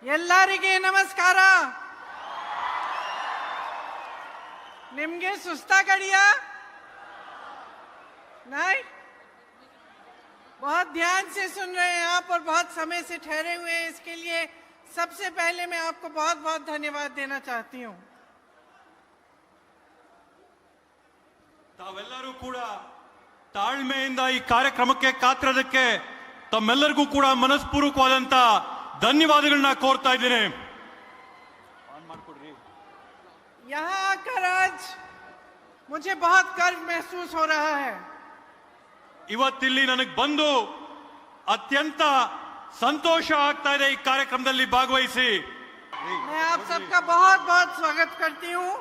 ಎಲ್ಲರಿಗೆ ನಮಸ್ಕಾರ. निम्गे सुस्ता कड़िया नहीं? बहुत ध्यान से सुन रहे हैं आप और बहुत समय से ठहरे हुए हैं, इसके लिए सबसे पहले मैं आपको बहुत बहुत धन्यवाद देना चाहती हूँ. ತಾವೆಲ್ಲರೂ ಕೂಡ ತಾಳ್ಮೆಯಿಂದ ಈ ಕಾರ್ಯಕ್ರಮಕ್ಕೆ ಕಾತಿರೋದಕ್ಕೆ ತಮ್ಮೆಲ್ಲರಿಗೂ ಕೂಡ ಮನಸ್ಪೂರ್ವಕವಾದಂತ ಧನ್ಯವಾದಗಳನ್ನ ಕೋರ್ತಾ ಇದ್ದೇನೆ. यहाँ आकर आज मुझे बहुत गर्व महसूस हो रहा है. ಇವತ್ತಿಲ್ಲಿ ನನಗೆ ಬಂದು ಅತ್ಯಂತ ಸಂತೋಷ ಆಗ್ತಾ ಇದೆ ಈ ಕಾರ್ಯಕ್ರಮದಲ್ಲಿ ಭಾಗವಹಿಸಿ. मैं आप सबका बहुत बहुत स्वागत करती हूँ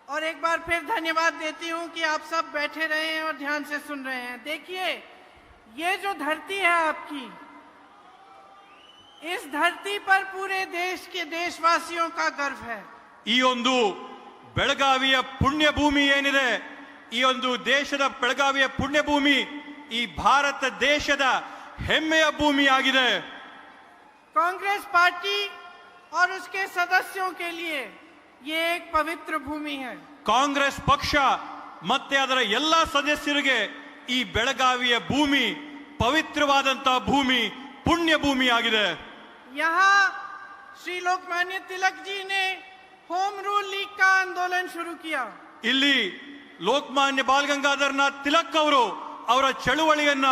और एक बार फिर धन्यवाद देती हूँ कि आप सब बैठे रहे हैं और ध्यान से सुन रहे हैं. देखिए, ये जो धरती है आपकी, इस धरती पर पूरे देश के देशवासियों का गर्व है. ಈ ಒಂದು ಬೆಳಗಾವಿಯ ಪುಣ್ಯ ಭೂಮಿ ಏನಿದೆ, ಈ ಒಂದು ದೇಶದ ಬೆಳಗಾವಿಯ ಪುಣ್ಯ ಭೂಮಿ ಈ ಭಾರತ ದೇಶದ ಹೆಮ್ಮೆಯ ಭೂಮಿ ಆಗಿದೆ. कांग्रेस पार्टी और उसके सदस्यों के लिए ये एक पवित्र भूमि है. ಕಾಂಗ್ರೆಸ್ ಪಕ್ಷ ಮತ್ತೆ ಅದರ ಎಲ್ಲ ಸದಸ್ಯರಿಗೆ ಈ ಬೆಳಗಾವಿಯ ಭೂಮಿ ಪವಿತ್ರವಾದಂತಹ ಭೂಮಿ, ಪುಣ್ಯ ಭೂಮಿ ಆಗಿದೆ. यहाँ श्री लोकमान्य तिलक जी ने होम रूल लीग का आंदोलन शुरू किया. ಇಲ್ಲಿ ಲೋಕಮಾನ್ಯ ಬಾಲ್ ಗಂಗಾಧರನಾಥ್ ತಿಲಕ್ ಅವರು ಅವರ ಚಳುವಳಿಯನ್ನ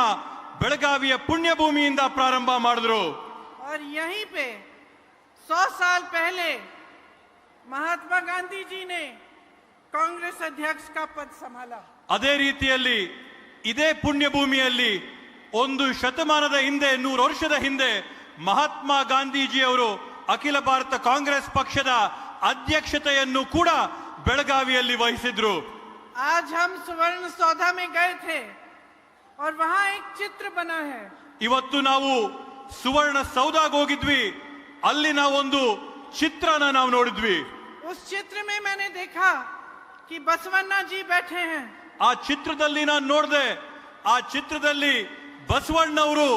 ಬೆಳಗಾವಿಯ ಪುಣ್ಯ ಭೂಮಿಯಿಂದ ಪ್ರಾರಂಭ ಮಾಡಿದ್ರು. और यहीं पे 100 साल पहले महात्मा गांधी जी ने कांग्रेस अध्यक्ष का पद संभाला. ಅದೇ ರೀತಿಯಲ್ಲಿ ಇದೇ ಪುಣ್ಯ ಭೂಮಿಯಲ್ಲಿ ಒಂದು ಶತಮಾನದ ಹಿಂದೆ, 100 ವರ್ಷದ ಹಿಂದೆ ಮಹಾತ್ಮ ಗಾಂಧೀಜಿ ಅವರು ಅಖಿಲ ಭಾರತ ಕಾಂಗ್ರೆಸ್ ಪಕ್ಷದ ಅಧ್ಯಕ್ಷತೆಯನ್ನು ಕೂಡ ಬೆಳಗಾವಿಯಲ್ಲಿ ವಹಿಸಿದ್ರು. आज हम सुवर्ण सौधा में गए थे और वहां एक चित्र बना है. ಇವತ್ತು ನಾವು ಸುವರ್ಣ ಸೌಧಾಗೆ ಹೋಗಿದ್ವಿ, ಅಲ್ಲಿ ನಾವೊಂದು ಚಿತ್ರನ ನಾವು ನೋಡಿದ್ವಿ. उस चित्र में मैंने देखा कि बसवन्ना जी बैठे हैं. ಆ ಚಿತ್ರದಲ್ಲಿ ನಾನು ನೋಡಿದೆ, ಆ ಚಿತ್ರದಲ್ಲಿ ಬಸವಣ್ಣವರು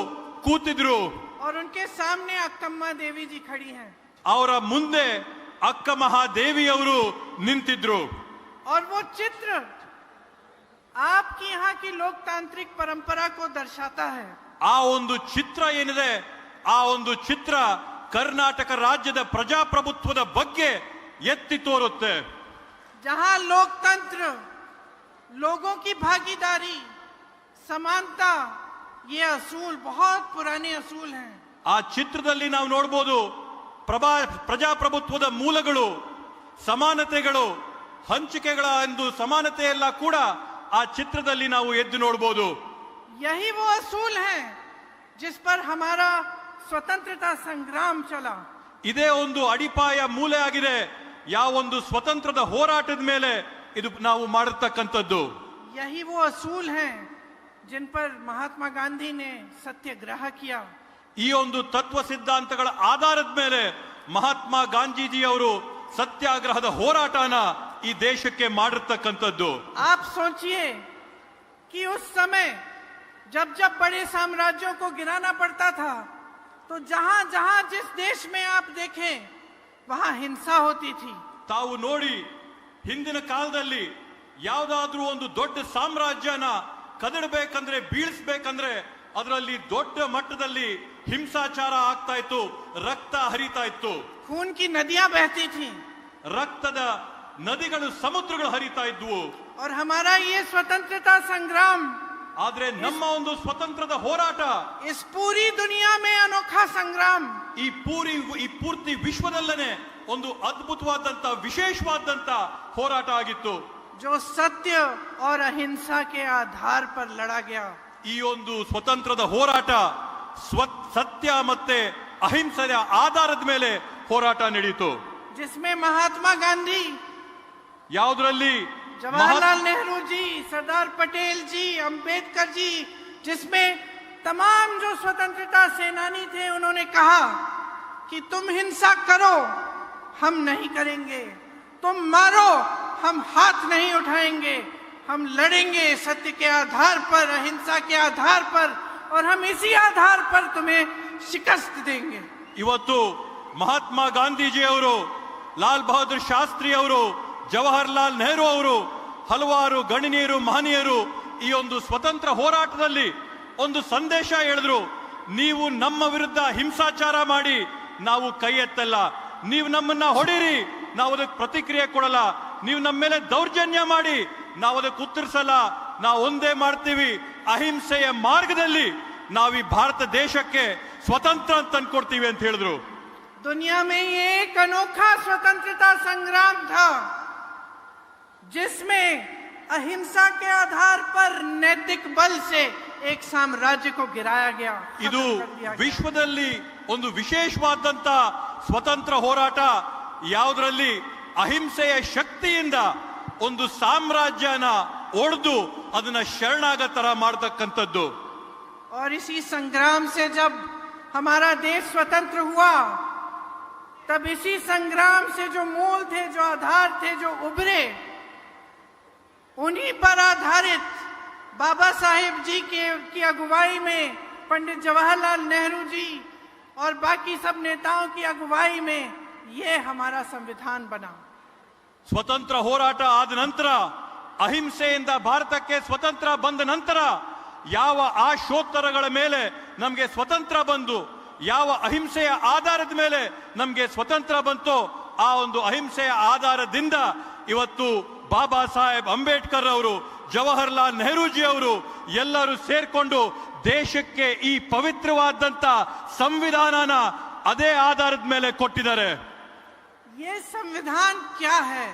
ಕೂತಿದ್ರು. और उनके सामने अक्कम्मा देवी जी खड़ी हैं. ಅವರ ಮುಂದೆ ಅಕ್ಕ ಮಹಾದೇವಿ ಅವರು ನಿಂತಿದ್ರು. और वो चित्र आपकी यहाँ की लोकतांत्रिक परंपरा को दर्शाता है. ಆ ಒಂದು ಚಿತ್ರ ಏನಿದೆ, ಆ ಒಂದು ಚಿತ್ರ ಕರ್ನಾಟಕ ರಾಜ್ಯದ ಪ್ರಜಾಪ್ರಭುತ್ವದ ಬಗ್ಗೆ ಎತ್ತಿ ತೋರುತ್ತೆ. जहाँ लोकतंत्र, लोगों की भागीदारी, समानता, ये असूल बहुत पुराने असूल हैं. ಆ ಚಿತ್ರದಲ್ಲಿ ನಾವು ನೋಡಬಹುದು ಪ್ರಜಾಪ್ರಭುತ್ವದ ಮೂಲಗಳು, ಸಮಾನತೆಗಳು, ಹಂಚಿಕೆಗಳ ಒಂದು ಸಮಾನತೆ ಎಲ್ಲ ಕೂಡ ಆ ಚಿತ್ರದಲ್ಲಿ ನಾವು ಎದ್ದು ನೋಡಬಹುದು. यही वो असूल हैं जिस पर हमारा स्वतंत्रता संग्राम चला. ಇದೇ ಒಂದು ಅಡಿಪಾಯ ಮೂಲೆ ಆಗಿದೆ ಯಾವ ಒಂದು ಸ್ವತಂತ್ರದ ಹೋರಾಟದ ಮೇಲೆ ಇದು ನಾವು ಮಾಡಿರ್ತಕ್ಕಂಥದ್ದು. यही वो असूल हैं जिन पर महात्मा गांधी ने सत्याग्रह किया. ಈ ಒಂದು ತತ್ವ ಸಿದ್ಧಾಂತಗಳ ಆಧಾರದ ಮೇಲೆ ಮಹಾತ್ಮ ಗಾಂಧೀಜಿ ಅವರು ಸತ್ಯಾಗ್ರಹದ ಹೋರಾಟನ ಈ ದೇಶಕ್ಕೆ ಮಾಡಿರ್ತಕ್ಕಂಥದ್ದು. आप सोचिए कि उस समय जब जब बड़े साम्राज्यों को गिराना पड़ता था, तो जहां जहां जिस देश में आप देखें वहां हिंसा होती थी. ತಾವು ನೋಡಿ, ಹಿಂದಿನ ಕಾಲದಲ್ಲಿ ಯಾವುದಾದ್ರೂ ಒಂದು ದೊಡ್ಡ ಸಾಮ್ರಾಜ್ಯನ ಕದಡಬೇಕಂದ್ರೆ, ಬೀಳಿಸ್ಬೇಕಂದ್ರೆ ಅದರಲ್ಲಿ ದೊಡ್ಡ ಮಟ್ಟದಲ್ಲಿ ಹಿಂಸಾಚಾರ ಆಗ್ತಾ ಇತ್ತು, ರಕ್ತ ಹರಿತಾ ಇತ್ತು, खून की नदियां बहती थी. ರಕ್ತದ ನದಿಗಳು, ಸಮುದ್ರಗಳು ಹರಿತಾ ಇದ್ವು. और हमारा ये स्वतंत्रता संग्राम ಆದ್ರೆ ನಮ್ಮ ಒಂದು ಸ್ವತಂತ್ರದ ಹೋರಾಟ इस पूरी दुनिया में अनोखा संग्राम, ಈ ಪೂರ್ತಿ ವಿಶ್ವದಲ್ಲೇ ಒಂದು ಅದ್ಭುತವಾದಂತ ವಿಶೇಷವಾದಂತ ಹೋರಾಟ ಆಗಿತ್ತು. जो सत्य और अहिंसा के आधार पर लड़ा गया. ಈ ಒಂದು ಸ್ವತಂತ್ರದ ಹೋರಾಟ ಸತ್ಯ ಮತ್ತೆ ಅಹಿಂಸೆಯ ಆಧಾರದ ಮೇಲೆ ಹೋರಾಟ ನಡೆಯಿತು. जिसमें महात्मा गांधी, ಯಾವುದರಲ್ಲಿ जवाहरलाल नेहरू जी, सरदार पटेल जी, अंबेडकर जी, जिसमें तमाम जो स्वतंत्रता सेनानी थे, उन्होंने कहा कि तुम हिंसा करो, हम नहीं करेंगे, तुम मारो, हम हाथ नहीं उठाएंगे, हम लड़ेंगे सत्य के आधार पर, अहिंसा के आधार पर, और हम इसी आधार पर तुम्हें शिकस्त देंगे. ಇವತ್ತು ಮಹಾತ್ಮ ಗಾಂಧೀಜಿಯವರು, ಲಾಲ್ ಬಹದ್ದೂರ್ ಶಾಸ್ತ್ರಿ ಅವರು, ಜವಾಹರ್ಲಾಲ್ ನೆಹರು ಅವರು, ಹಲವಾರು ಗಣ್ಯರು ಮಹನೀಯರು ಈ ಒಂದು ಸ್ವತಂತ್ರ ಹೋರಾಟದಲ್ಲಿ ಒಂದು ಸಂದೇಶ ಹೇಳಿದ್ರು. ನೀವು ನಮ್ಮ ವಿರುದ್ಧ ಹಿಂಸಾಚಾರ ಮಾಡಿ ನಾವು ಕೈ ಎತ್ತಲ್ಲ, ನೀವು ನಮ್ಮನ್ನ ಹೊಡಿರಿ ನಾವು ಅದಕ್ಕೆ ಪ್ರತಿಕ್ರಿಯೆ ಕೊಡಲ್ಲ, ನೀವು ನಮ್ಮ ಮೇಲೆ ದೌರ್ಜನ್ಯ ಮಾಡಿ ನಾವು ಅದಕ್ಕೆ ಉತ್ತರಿಸಲ್ಲ, ನಾವು ಒಂದೇ ಮಾಡ್ತೀವಿ, ಅಹಿಂಸೆಯ ಮಾರ್ಗದಲ್ಲಿ ನಾವು ಈ ಭಾರತ ದೇಶಕ್ಕೆ ಸ್ವತಂತ್ರ ಅಂತ ತಂದ್ಕೊಡ್ತೀವಿ ಅಂತ ಹೇಳಿದ್ರು. दुनिया में ये एक अनोखा स्वतंत्रता संग्राम था जिसमें अहिंसा के आधार पर नैतिक बल से एक साम्राज्य को गिराया गया. ಇದು ವಿಶ್ವದಲ್ಲಿ ಒಂದು ವಿಶೇಷವಾದಂತ ಸ್ವತಂತ್ರ ಹೋರಾಟ, ಯಾವುದರಲ್ಲಿ ಅಹಿಂಸೆಯ ಶಕ್ತಿಯಿಂದ ಒಂದು ಸಾಮ್ರಾಜ್ಯನ ಒಡೆದು ಅದನ್ನ ಶರಣಾಗತರ ಮಾಡತಕ್ಕಂಥದ್ದು. और इसी संग्राम से जब हमारा देश स्वतंत्र हुआ, तब इसी संग्राम से जो मूल थे, जो आधार थे, जो उभरे, उन्हीं पर आधारित बाबा साहेब जी की अगुवाई में, पंडित जवाहरलाल नेहरू जी और बाकी सब नेताओं की अगुवाई में ये हमारा संविधान बना. ಸ್ವತಂತ್ರ ಹೋರಾಟ ಆದ ನಂತರ, ಅಹಿಂಸೆಯಿಂದ ಭಾರತಕ್ಕೆ ಸ್ವತಂತ್ರ ಬಂದ ನಂತರ ಯಾವ ಆಶೋತ್ತರಗಳ ಮೇಲೆ ನಮಗೆ ಸ್ವತಂತ್ರ ಬಂದು, ಯಾವ ಅಹಿಂಸೆಯ ಆಧಾರದ ಮೇಲೆ ನಮಗೆ ಸ್ವತಂತ್ರ ಬಂತೋ, ಆ ಒಂದು ಅಹಿಂಸೆಯ ಆಧಾರದಿಂದ ಇವತ್ತು ಬಾಬಾ ಸಾಹೇಬ್ ಅಂಬೇಡ್ಕರ್ ಅವರು, ಜವಾಹರ್ಲಾಲ್ ನೆಹರೂಜಿ ಅವರು ಎಲ್ಲರೂ ಸೇರ್ಕೊಂಡು ದೇಶಕ್ಕೆ ಈ ಪವಿತ್ರವಾದಂತ ಸಂವಿಧಾನನ ಅದೇ ಆಧಾರದ ಮೇಲೆ ಕೊಟ್ಟಿದ್ದಾರೆ. ये संविधान क्या है,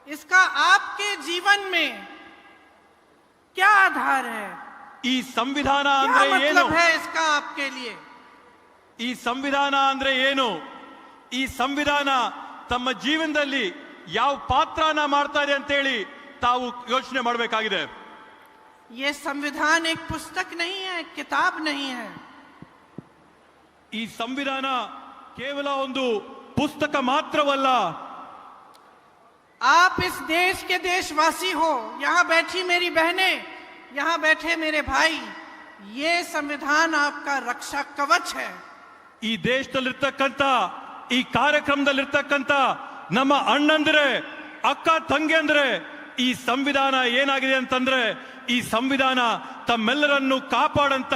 इसका आपके जीवन में क्या आधार है, ಈ ಸಂವಿಧಾನ क्या ಅಂದ್ರೆ ಏನು? मतलब है इसका आपके लिए? ಈ ಸಂವಿಧಾನ ಅಂದ್ರೆ ಏನು? ಈ ಸಂವಿಧಾನ ತಮ್ಮ ಜೀವನದಲ್ಲಿ ಯಾವ ಪಾತ್ರನ ಮಾಡ್ತಾ ಇದೆ ಅಂತೇಳಿ ತಾವು ಯೋಚನೆ ಮಾಡಬೇಕಾಗಿದೆ. ये संविधान एक पुस्तक नहीं है, एक किताब नहीं है. ಈ ಸಂವಿಧಾನ ಕೇವಲ ಒಂದು ಪುಸ್ತಕ ಮಾತ್ರವಲ್ಲ. आप इस देश के देशवासी हो, यहाँ बैठी मेरी बहनें, यहाँ बैठे मेरे भाई, ये संविधान आपका रक्षा कवच है. ಈ ದೇಶದಲ್ಲಿರ್ತಕ್ಕಂಥ, ಈ ಕಾರ್ಯಕ್ರಮದಲ್ಲಿರ್ತಕ್ಕಂಥ ನಮ್ಮ ಅಣ್ಣಂದ್ರೆ, ಅಕ್ಕ ತಂಗಿಯಂದ್ರೆ, ಈ ಸಂವಿಧಾನ ಏನಾಗಿದೆ ಅಂತಂದ್ರೆ, ಈ ಸಂವಿಧಾನ ತಮ್ಮೆಲ್ಲರನ್ನು ಕಾಪಾಡಂತ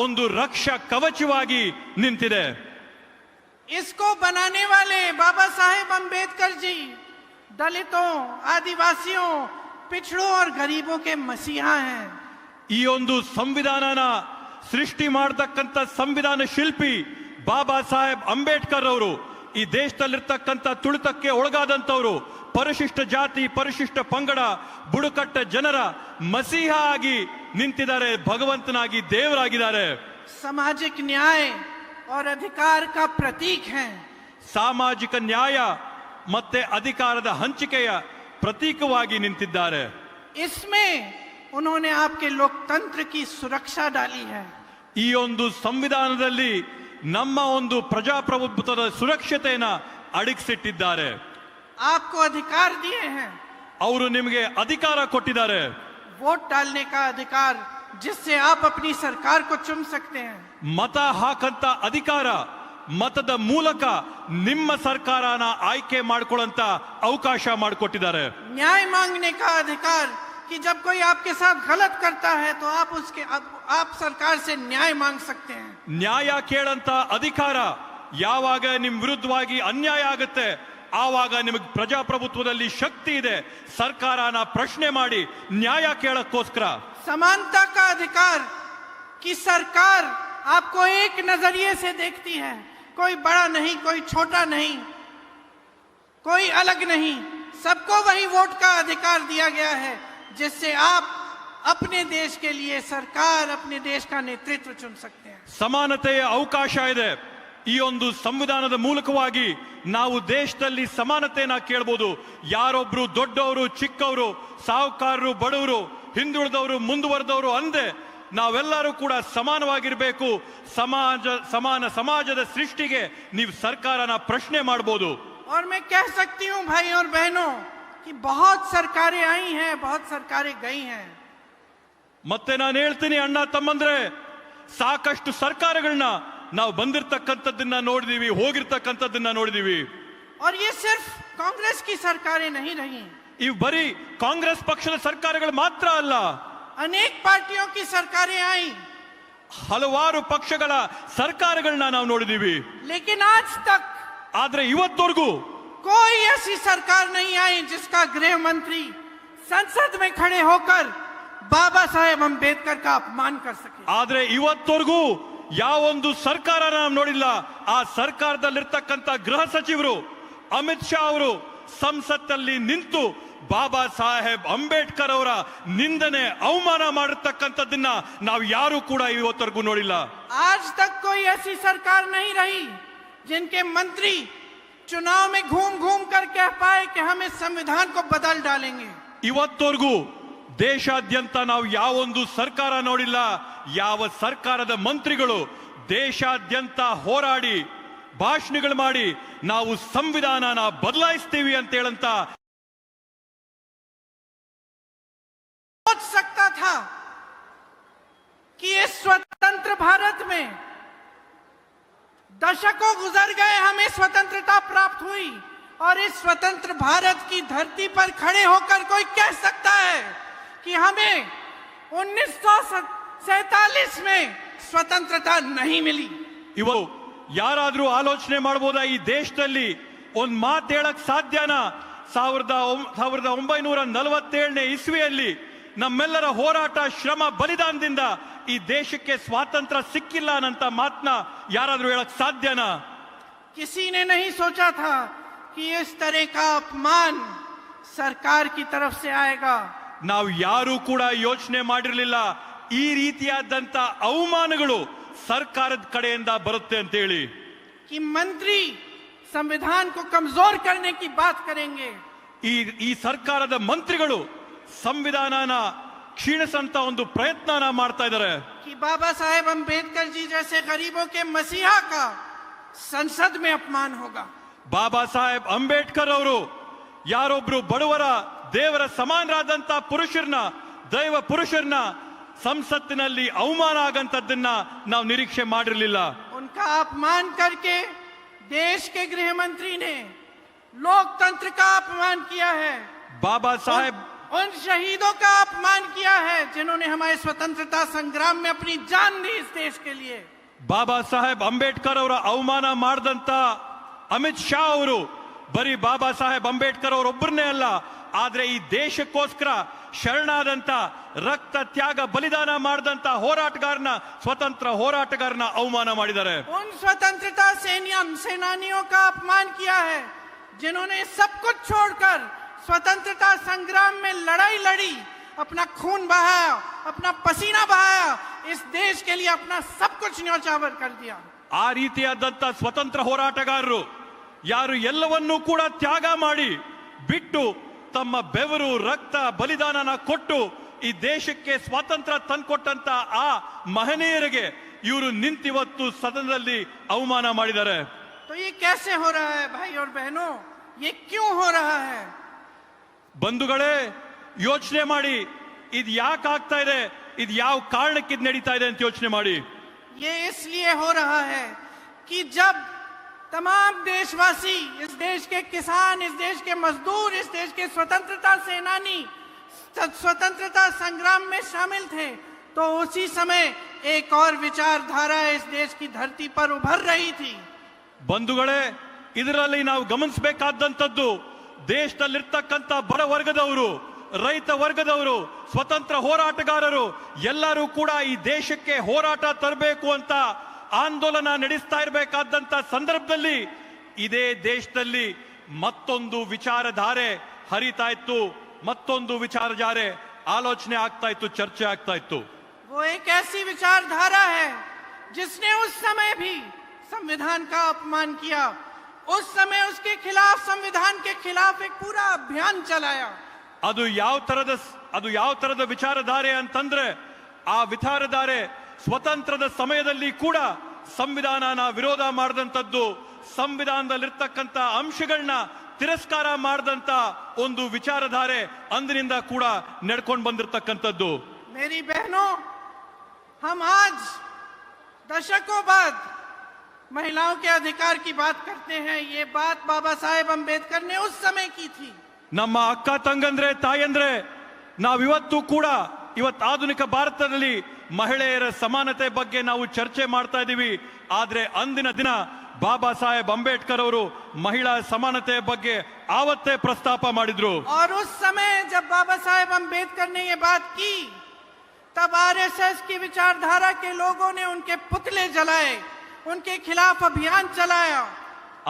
ಒಂದು ರಕ್ಷಾ ಕವಚವಾಗಿ ನಿಂತಿದೆ. इसको बनाने वाले बाबा साहेब अंबेडकर जी दलितों, आदिवासियों, पिछड़ों और गरीबों के मसीहा हैं. ಈ ಒಂದು ಸಂವಿಧಾನನ ಸೃಷ್ಟಿ ಮಾಡತಕ್ಕಂಥ ಸಂವಿಧಾನ ಶಿಲ್ಪಿ ಬಾಬಾ ಸಾಹೇಬ್ ಅಂಬೇಡ್ಕರ್ ಅವರು ಈ ದೇಶದಲ್ಲಿರ್ತಕ್ಕಂಥ ತುಳಿತಕ್ಕೆ ಒಳಗಾದಂತವರು, ಪರಿಶಿಷ್ಟ ಜಾತಿ, ಪರಿಶಿಷ್ಟ ಪಂಗಡ, ಬುಡಕಟ್ಟ ಜನರ ಮಸೀಹ ಆಗಿ ನಿಂತಿದ್ದಾರೆ, ಭಗವಂತನಾಗಿ ದೇವರಾಗಿದ್ದಾರೆ. सामाजिक न्याय और अधिकार का प्रतीक हैं. ಸಾಮಾಜಿಕ ನ್ಯಾಯ ಮತ್ತೆ ಅಧಿಕಾರದ ಹಂಚಿಕೆಯ ಪ್ರತೀಕವಾಗಿ ನಿಂತಿದ್ದಾರೆ. इसमें उन्होंने आपके लोकतंत्र की सुरक्षा डाली है. ಈ ಒಂದು ಸಂವಿಧಾನದಲ್ಲಿ ನಮ್ಮ ಒಂದು ಪ್ರಜಾಪ್ರಭುತ್ವದ ಸುರಕ್ಷತೆಯನ್ನ ಅಡಗಿಸಿಟ್ಟಿದ್ದಾರೆ. आपको अधिकार दिए हैं. ಅವರು ನಿಮಗೆ ಅಧಿಕಾರ ಕೊಟ್ಟಿದ್ದಾರೆ. वोट डालने का अधिकार, जिससे आप अपनी सरकार को चुन सकते हैं. ಮತ ಹಾಕಂತ ಅಧಿಕಾರ, ಮತದ ಮೂಲಕ ನಿಮ್ಮ ಸರ್ಕಾರನ ಆಯ್ಕೆ ಮಾಡ್ಕೊಳ್ಳಂತ ಅವಕಾಶ ಮಾಡಿಕೊಟ್ಟಿದ್ದಾರೆ. न्याय मांगने का अधिकार, कि जब कोई आपके साथ गलत करता है तो आप सरकार से न्याय मांग सकते हैं. ನ್ಯಾಯ ಕೇಳಂತ ಅಧಿಕಾರ, ಯಾವಾಗ ನಿಮ್ ವಿರುದ್ಧವಾಗಿ ಅನ್ಯಾಯ ಆಗುತ್ತೆ ಆವಾಗ ನಿಮಗೆ ಪ್ರಜಾಪ್ರಭುತ್ವದಲ್ಲಿ ಶಕ್ತಿ ಇದೆ, ಸರ್ಕಾರನ ಪ್ರಶ್ನೆ ಮಾಡಿ ನ್ಯಾಯ ಕೇಳಕ್ಕೋಸ್ಕರ. समानता का अधिकार, कि सरकार आपको एक नजरिए से देखती है, कोई बड़ा नहीं, कोई छोटा नहीं, कोई अलग नहीं, सबको वही वोट का अधिकार दिया गया है, जिससे आप अपने देश के लिए सरकार, अपने देश का नेतृत्व चुन सकते हैं. ಸಮಾನತೆಯ ಅವಕಾಶ ಇದೆ. ಈ ಒಂದು ಸಂವಿಧಾನದ ಮೂಲಕವಾಗಿ ನಾವು ದೇಶದಲ್ಲಿ ಸಮಾನತೆಯನ್ನ ಕೇಳಬಹುದು. ಯಾರೊಬ್ರು ದೊಡ್ಡವರು, ಚಿಕ್ಕವರು, ಸಾಹುಕಾರರು, ಬಡವರು, ಹಿಂದುಳಿದವರು, ಮುಂದುವರೆದವರು ಅಂದೆ ನಾವೆಲ್ಲರೂ ಕೂಡ ಸಮಾನವಾಗಿರಬೇಕು. ಸಮಾನ ಸಮಾಜದ ಸೃಷ್ಟಿಗೆ ನೀವು ಸರ್ಕಾರನ ಪ್ರಶ್ನೆ ಮಾಡಬಹುದು. और मैं कह सकती हूं भाई और बहनों कि बहुत सरकारें आई हैं, बहुत सरकारें गई हैं. ಮತ್ತೆ ನಾನು ಹೇಳ್ತೀನಿ ಅಣ್ಣ ತಮ್ಮಂದ್ರೆ, ಸಾಕಷ್ಟು ಸರ್ಕಾರಗಳನ್ನ ನಾವು ಬಂದಿರತಕ್ಕಂಥದ್ದನ್ನ ನೋಡಿದೀವಿ, ಹೋಗಿರ್ತಕ್ಕಂಥದ್ದನ್ನ ನೋಡಿದೀವಿ. और ये सिर्फ कांग्रेस की सरकारें नहीं रही, ಇವು ಬರೀ ಕಾಂಗ್ರೆಸ್ ಪಕ್ಷದ ಸರ್ಕಾರಗಳು ಮಾತ್ರ ಅಲ್ಲ, अनेक पार्टियों की सरकारें आई, ಹಲವಾರು ಪಕ್ಷಗಳ ಸರ್ಕಾರಗಳನ್ನ ನಾವು ನೋಡಿದೀವಿ. लेकिन आज तक ಆದ್ರೆ ಇವತ್ತವರೆಗೂ कोई ऐसी सरकार नहीं आई जिसका गृह मंत्री संसद में खड़े होकर बाबा साहेब अंबेडकर का अपमान कर सके. ಆದ್ರೆ ಇವತ್ತವರೆಗೂ ಯಾವೊಂದು ಸರ್ಕಾರ ನಾವು ನೋಡಿಲ್ಲ. ಆ ಸರ್ಕಾರದಲ್ಲಿರ್ತಕ್ಕಂಥ ಗೃಹ ಸಚಿವರು ಅಮಿತ್ ಶಾ ಅವರು ಸಂಸತ್ತಲ್ಲಿ ನಿಂತು ಬಾಬಾ ಸಾಹೇಬ್ ಅಂಬೇಡ್ಕರ್ ಅವರ ನಿಂದನೆ ಅವಮಾನ ಮಾಡಿರ್ತಕ್ಕಂಥದ್ದನ್ನ ನಾವು ಯಾರು ಕೂಡ ಇವತ್ತವರೆಗೂ ನೋಡಿಲ್ಲ. आज तक कोई ऐसी सरकार नहीं रही जिनके मंत्री चुनाव में घूम घूम कर कह पाए कि हम इस संविधान को बदल डालेंगे. ಇವತ್ತವರೆಗೂ ದೇಶಾದ್ಯಂತ ನಾವು ಯಾವೊಂದು ಸರ್ಕಾರ ನೋಡಿಲ್ಲ, ಯಾವ ಸರ್ಕಾರದ ಮಂತ್ರಿಗಳು ದೇಶಾದ್ಯಂತ ಹೋರಾಡಿ ಭಾಷಣಗಳು ಮಾಡಿ ನಾವು ಸಂವಿಧಾನನ ಬದಲಾಯಿಸ್ತೀವಿ ಅಂತ ಹೇಳಂತ सोच सकता था कि इस स्वतंत्र भारत में दशकों गुजर गए, हमें स्वतंत्रता प्राप्त हुई और इस स्वतंत्र भारत की धरती पर खड़े होकर कोई कह सकता है कि हमें 1947 में स्वतंत्रता नहीं मिली. ಇವು ಯಾರಾದ್ರೂ ಆಲೋಚನೆ ಮಾಡಬಹುದಾ ಈ ದೇಶದಲ್ಲಿ ಒಂದ್ ಮಾತು ಹೇಳಕ್ ಸಾಧ್ಯನಾ? 1947ನೇ ಇಸ್ವಿಯಲ್ಲಿ ನಮ್ಮೆಲ್ಲರ ಹೋರಾಟ ಶ್ರಮ ಬಲಿದಾನದಿಂದ ಈ ದೇಶಕ್ಕೆ ಸ್ವಾತಂತ್ರ್ಯ ಸಿಕ್ಕಿಲ್ಲ ಅನ್ನಂತ ಮಾತನ್ನ ಯಾರಾದ್ರೂ ಹೇಳಕ್ ಸಾಧ್ಯನಾ? किसी ने नहीं सोचा था कि इस तरह का अपमान सरकार की तरफ से आएगा. ನಾವು ಯಾರು ಕೂಡ ಯೋಚನೆ ಮಾಡಿರಲಿಲ್ಲ ಈ ರೀತಿಯಾದಂತ ಅವಮಾನಗಳು ಸರ್ಕಾರದ ಕಡೆಯಿಂದ ಬರುತ್ತೆ ಅಂತ ಹೇಳಿ. कि मंत्री संविधान को कमजोर करने की बात करेंगे. ಈ ಸರ್ಕಾರದ ಮಂತ್ರಿಗಳು ಸಂವಿಧಾನನ ಕ್ಷೀಣಿಸಂತ ಒಂದು ಪ್ರಯತ್ನನ ಮಾಡ್ತಾ ಇದ್ದಾರೆ. कि बाबा साहेब अंबेडकर जी जैसे गरीबों के मसीहा का संसद में अपमान होगा. ಬಾಬಾ ಸಾಹೇಬ್ ಅಂಬೇಡ್ಕರ್ ಅವರು ಯಾರೊಬ್ರು ಬಡವರ ದೇವರ ಸಮಾನರಾದಂತ ಪುರುಷರನ್ನ, ದೈವ ಪುರುಷರನ್ನ ಸಂಸತ್ತಿನಲ್ಲಿ ಅವಮಾನ ಆಗಂತದ್ದನ್ನ ನಾವು ನಿರೀಕ್ಷೆ ಮಾಡಿರಲಿಲ್ಲ. उनका अपमान करके देश के गृह मंत्री ने लोकतंत्र का अपमान किया है. ಬಾಬಾ ಸಾಹೇಬ್ उन शहीदों का अपमान किया है जिन्होंने हमारे स्वतंत्रता संग्राम में अपनी जान दी इस देश के लिए. ಬಾಬಾ ಸಾಹೇಬ್ ಅಂಬೇಡ್ಕರ್ ಅವರ ಅವಮಾನ ಮಾಡಿದಂತ ಅಮಿತ್ ಶಾ ಅವರು ಬರೀ ಬಾಬಾ ಸಾಹೇಬ್ ಅಂಬೇಡ್ಕರ್ ಅವರೊಬ್ಬರನ್ನೇ ಅಲ್ಲ, ಆದ್ರೆ ಈ ದೇಶಕ್ಕೋಸ್ಕರ ಶರಣಾದಂತ ರಕ್ತ ತ್ಯಾಗ ಬಲಿದಾನ ಮಾಡಿದಂತ ಹೋರಾಟಗಾರನ, ಸ್ವತಂತ್ರ ಹೋರಾಟಗಾರನ ಅವಮಾನ ಮಾಡಿದ್ದಾರೆ. उन स्वतंत्रता सेनानियों का अपमान किया है जिन्होंने सब कुछ छोड़कर स्वतंत्रता संग्राम में लड़ाई लड़ी, अपना खून बहाया, अपना पसीना बहाया, इस देश के लिए अपना सब कुछ न्यौछावर कर दिया. ಆ ರೀತಿಯಾದಂತ ಸ್ವತಂತ್ರ ಹೋರಾಟಗಾರರು ಯಾರು ಎಲ್ಲವನ್ನೂ ಕೂಡ ತ್ಯಾಗ ಮಾಡಿ ಬಿಟ್ಟು ತಮ್ಮ ಬೆವರು ರಕ್ತ ಬಲಿದಾನನ ಕೊಟ್ಟು ಈ ದೇಶಕ್ಕೆ ಸ್ವಾತಂತ್ರ್ಯ ತಂದ್ಕೊಟ್ಟಂತ ಆ ಮಹನೀಯರಿಗೆ ಇವರು ನಿಂತಿವತ್ತು ಸದನದಲ್ಲಿ ಅವಮಾನ ಮಾಡಿದ್ದಾರೆ. तो ये कैसे हो रहा है भाई और बहनों, ये क्यों हो रहा है? ಬಂಧುಗಳೇ, ಯೋಚನೆ ಮಾಡಿ ಇದು ಯಾಕೆ ಆಗ್ತಾ ಇದೆ, ಇದು ಯಾವ ಕಾರಣಕ್ಕೆ ಇದು ನಡೀತಾ ಇದೆ ಅಂತ ಯೋಚನೆ ಮಾಡಿ. ये इसलिए हो रहा है कि जब तमाम देशवासी, इस देश के किसान, इस देश के मजदूर, इस देश के स्वतंत्रता सेनानी स्वतंत्रता संग्राम में शामिल थे, तो उसी समय एक और विचारधारा इस देश की धरती पर उभर रही थी. ಬಂಧುಗಳೇ, ಇದರಲ್ಲಿ ನಾವು ಗಮನಿಸಬೇಕಾದಂತದ್ದು ದೇಶದಲ್ಲಿರ್ತಕ್ಕಂಥ ಬಡ ವರ್ಗದವರು, ರೈತ ವರ್ಗದವರು, ಸ್ವತಂತ್ರ ಹೋರಾಟಗಾರರು ಎಲ್ಲರೂ ಕೂಡ ಈ ದೇಶಕ್ಕೆ ಹೋರಾಟ ತರಬೇಕು ಅಂತ ಆಂದೋಲನ ನಡೆಸ್ತಾ ಇರಬೇಕಾದಂತ ಸಂದರ್ಭದಲ್ಲಿ ಇದೇ ದೇಶದಲ್ಲಿ ಮತ್ತೊಂದು ವಿಚಾರಧಾರೆ ಹರಿತಾ ಇತ್ತು, ಮತ್ತೊಂದು ವಿಚಾರಧಾರೆ ಆಲೋಚನೆ ಆಗ್ತಾ ಇತ್ತು, ಚರ್ಚೆ ಆಗ್ತಾ ಇತ್ತು. वो एक ऐसी विचारधारा है जिसने उस समय भी संविधान का अपमान किया. उस समय उसके खिलाफ, संविधान के खिलाफ एक पूरा अभियान चलाया. ಅದು ಯಾವ ತರದ ವಿಚಾರಧಾರೆ ಅಂತಂದ್ರೆ, ಆ ವಿಚಾರಧಾರೆ ಸ್ವತಂತ್ರದ ಸಮಯದಲ್ಲಿ ಕೂಡ ಸಂವಿಧಾನನ ವಿರೋಧ ಮಾಡಿದಂಥದ್ದು, ಸಂವಿಧಾನದಲ್ಲಿರ್ತಕ್ಕಂಥ ಅಂಶಗಳನ್ನ ತಿರಸ್ಕಾರ ಮಾಡಿದಂತ ಒಂದು ವಿಚಾರಧಾರೆ ಅಂದಿನಿಂದ ಕೂಡ ನಡ್ಕೊಂಡು ಬಂದಿರತಕ್ಕಂಥದ್ದು. मेरी बहनों, हम आज दशकों बाद महिलाओं के अधिकार की बात करते हैं, ये बात बाबा साहेब अंबेडकर ने उस समय की थी। ನಮ್ಮ ಅಕ್ಕ ತಂಗಂದ್ರೆ ತಾಯಂದ್ರೆ ನಾವಿವತ್ತು ಕೂಡ ಇವತ್ತು ಆಧುನಿಕ ಭಾರತದಲ್ಲಿ ಮಹಿಳೆಯರ ಸಮಾನತೆ ಬಗ್ಗೆ ನಾವು ಚರ್ಚೆ ಮಾಡ್ತಾ ಇದೀವಿ. ಆದ್ರೆ ಅಂದಿನ ದಿನ ಬಾಬಾ ಸಾಹೇಬ್ ಅಂಬೇಡ್ಕರ್ ಅವರು ಮಹಿಳಾ ಸಮಾನತೆಯ ಬಗ್ಗೆ ಆವತ್ತೇ ಪ್ರಸ್ತಾಪ ಮಾಡಿದ್ರು. और उस समय जब बाबा साहेब अंबेडकर ने ये बात की, तब आरएसएस की विचारधारा के लोगों ने उनके पुतले जलाए, उनके खिलाफ अभियान चलाया.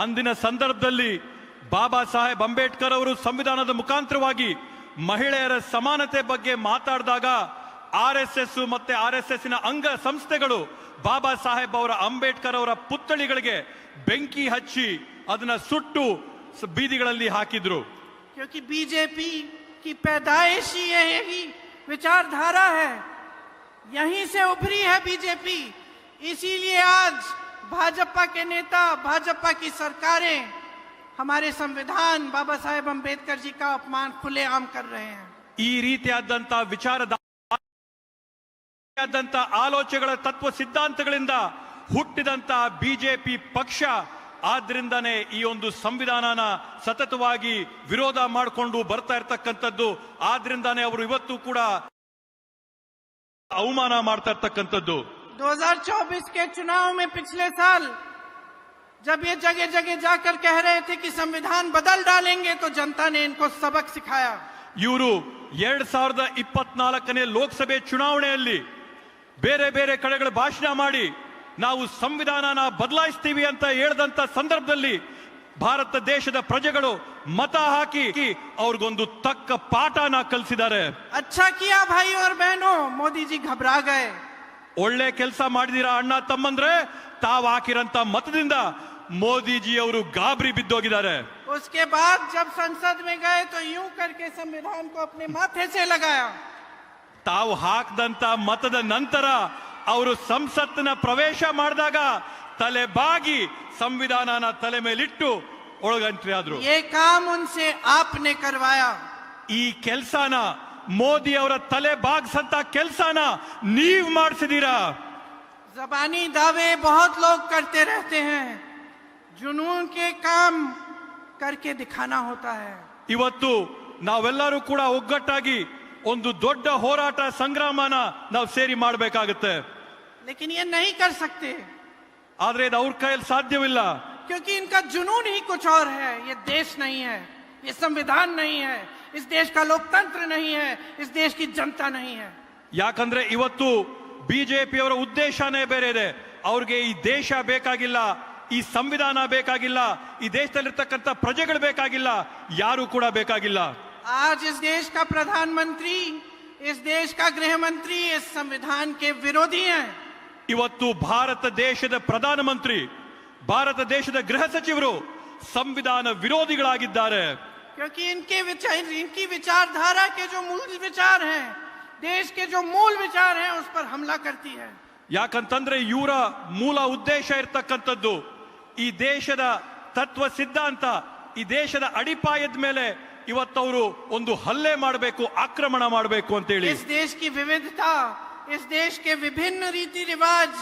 ಅಂದಿನ ಸಂದರ್ಭದಲ್ಲಿ ಬಾಬಾ ಸಾಹೇಬ್ ಅಂಬೇಡ್ಕರ್ ಅವರು ಸಂವಿಧಾನದ ಮುಖಾಂತರವಾಗಿ ಮಹಿಳೆಯರ ಸಮಾನತೆ ಬಗ್ಗೆ ಮಾತಾಡಿದಾಗ ಆರ್ಎಸ್ಎಸ್ ಮತ್ತೆ ಆರ್ಎಸ್ಎಸ್ ನ ಅಂಗ ಸಂಸ್ಥೆಗಳು ಬಾಬಾ ಸಾಹೇಬ್ ಅವರ ಅಂಬೇಡ್ಕರ್ ಅವರ ಪುತ್ಥಳಿಗಳಿಗೆ ಬೆಂಕಿ ಹಚ್ಚಿ ಅದನ್ನ ಸುಟ್ಟು ಬೀದಿಗಳಲ್ಲಿ ಹಾಕಿದ್ರು. क्योंकि बीजेपी की पैदाइश ही यही विचारधारा है, यहीं से उभरी है बीजेपी. इसीलिए आज भाजपा के नेता, भाजपा की सरकारें हमारे संविधान बाबा साहेब अंबेडकर जी का अपमान खुलेआम कर रहे हैं. ಈ ರೀತಿಯಾದಂತ ಆಲೋಚನೆಗಳ ತತ್ವ ಸಿದ್ಧಾಂತಗಳಿಂದ ಹುಟ್ಟಿದಂತ ಬಿಜೆಪಿ ಪಕ್ಷ ಆದ್ರಿಂದಾನೇ ಈ ಒಂದು ಸಂವಿಧಾನನ ಸತತವಾಗಿ ವಿರೋಧ ಮಾಡಿಕೊಂಡು ಬರ್ತಾ ಇರ್ತಕ್ಕಂಥದ್ದು. ಆದ್ರಿಂದಾನೇ ಅವರು ಇವತ್ತು ಕೂಡ ಅವಮಾನ ಮಾಡ್ತಾ ಇರ್ತಕ್ಕಂಥದ್ದು. 2024 के चुनाव में पिछले साल जब ये जगह जगह जाकर कह रहे थे कि संविधान बदल डालेंगे, तो जनता ने इनको सबक सिखाया. ಇವರು 2024ನೇ ಲೋಕಸಭೆ ಚುನಾವಣೆಯಲ್ಲಿ ಬೇರೆ ಬೇರೆ ಕಡೆಗಳ ಭಾಷಣ ಮಾಡಿ ನಾವು ಸಂವಿಧಾನನ ಬದಲಾಯಿಸ್ತೀವಿ ಅಂತ ಹೇಳಿದಂತ ಸಂದರ್ಭದಲ್ಲಿ ಭಾರತ ದೇಶದ ಪ್ರಜೆಗಳು ಮತ ಹಾಕಿ ಅವ್ರಿಗೊಂದು ತಕ್ಕ ಪಾಠನ ಕಲಿಸಿದ್ದಾರೆ. अच्छा किया भाई और बहनों, मोदी जी घबरा गए. ಒಳ್ಳೆ ಕೆಲಸ ಮಾಡಿದೀರಾ ಅಣ್ಣ ತಮ್ಮಂದ್ರೆ, ತಾವು ಹಾಕಿರಂತ ಮತದಿಂದ ಮೋದಿಜಿ ಅವರು ಗಾಬರಿ ಬಿದ್ದೋಗಿದ್ದಾರೆ. उसके बाद जब संसद में गए तो यूं करके संविधान को अपने माथे से लगाया. ತಾವು ಹಾಕದಂತ ಮತದ ನಂತರ ಅವರು ಸಂಸತ್ತಿನ ಪ್ರವೇಶ ಮಾಡಿದಾಗ ತಲೆ ಬಾಗಿ ಸಂವಿಧಾನನ ತಲೆ ಮೇಲಿಟ್ಟು ಒಳಗಂಟ್ರಿ ಆದ್ರು. ये काम उनसे आपने करवाया. ಈ ಕೆಲಸನ ಮೋದಿ ಅವರ ತಲೆ ಬಾಗ್ಸಂತ ಕೆಲಸನ ನೀವ್ ಮಾಡಿಸಿದೀರಾ. जबानी दावे बहुत लोग करते रहते हैं, जुनून के काम करके दिखाना होता है. ಇವತ್ತು ನಾವೆಲ್ಲರೂ ಕೂಡ ಒಗ್ಗಟ್ಟಾಗಿ ಒಂದು ದೊಡ್ಡ ಹೋರಾಟ ಸಂಗ್ರಾಮನ ನಾವು ಸೇರಿ ಮಾಡಬೇಕಾಗುತ್ತೆ. लेकिन ये नहीं कर सकते, ಆದ್ರೆ ಇದು ಅವ್ರ ಕೈಯಲ್ಲಿ ಸಾಧ್ಯವಿಲ್ಲ. क्योंकि इनका जुनून ही कुछ और है. ये देश नहीं है, ये संविधान नहीं है, इस देश का लोकतंत्र नहीं है, इस देश की जनता नहीं है. ಯಾಕಂದ್ರೆ ಇವತ್ತು ಬಿಜೆಪಿ ಅವರ ಉದ್ದೇಶನೇ ಬೇರೆ ಇದೆ. ಅವ್ರಿಗೆ ಈ ದೇಶ ಬೇಕಾಗಿಲ್ಲ, ಈ ಸಂವಿಧಾನ ಬೇಕಾಗಿಲ್ಲ, ಈ ದೇಶದಲ್ಲಿರ್ತಕ್ಕಂಥ ಪ್ರಜೆಗಳು ಬೇಕಾಗಿಲ್ಲ, ಯಾರು ಕೂಡ ಬೇಕಾಗಿಲ್ಲ. आज इस देश का प्रधानमंत्री, इस देश का गृह मंत्री इस संविधान के विरोधी हैं. ಇವತ್ತು ಭಾರತ ದೇಶದ ಪ್ರಧಾನಮಂತ್ರಿ, ಭಾರತ ದೇಶದ ಗೃಹ ಸಚಿವರು ಸಂವಿಧಾನ ವಿರೋಧಿಗಳಾಗಿದ್ದಾರೆ. क्योंकि इनकी विचारधारा के जो मूल विचार हैं, देश के जो मूल विचार हैं, उस पर हमला करती है. ಯಾಕಂತಂದ್ರೆ ಇವರ ಮೂಲ ಉದ್ದೇಶ ಇರ್ತಕ್ಕಂಥದ್ದು ಈ ದೇಶದ ತತ್ವ ಸಿದ್ಧಾಂತ, ಈ ದೇಶದ ಅಡಿಪಾಯದ ಮೇಲೆ ಇವತ್ತವರು ಒಂದು ಹಲ್ಲೆ ಮಾಡಬೇಕು, ಆಕ್ರಮಣ ಮಾಡಬೇಕು ಅಂತ ಹೇಳಿ. इस देश की विविधता, इस देश के विभिन्न रीति रिवाज,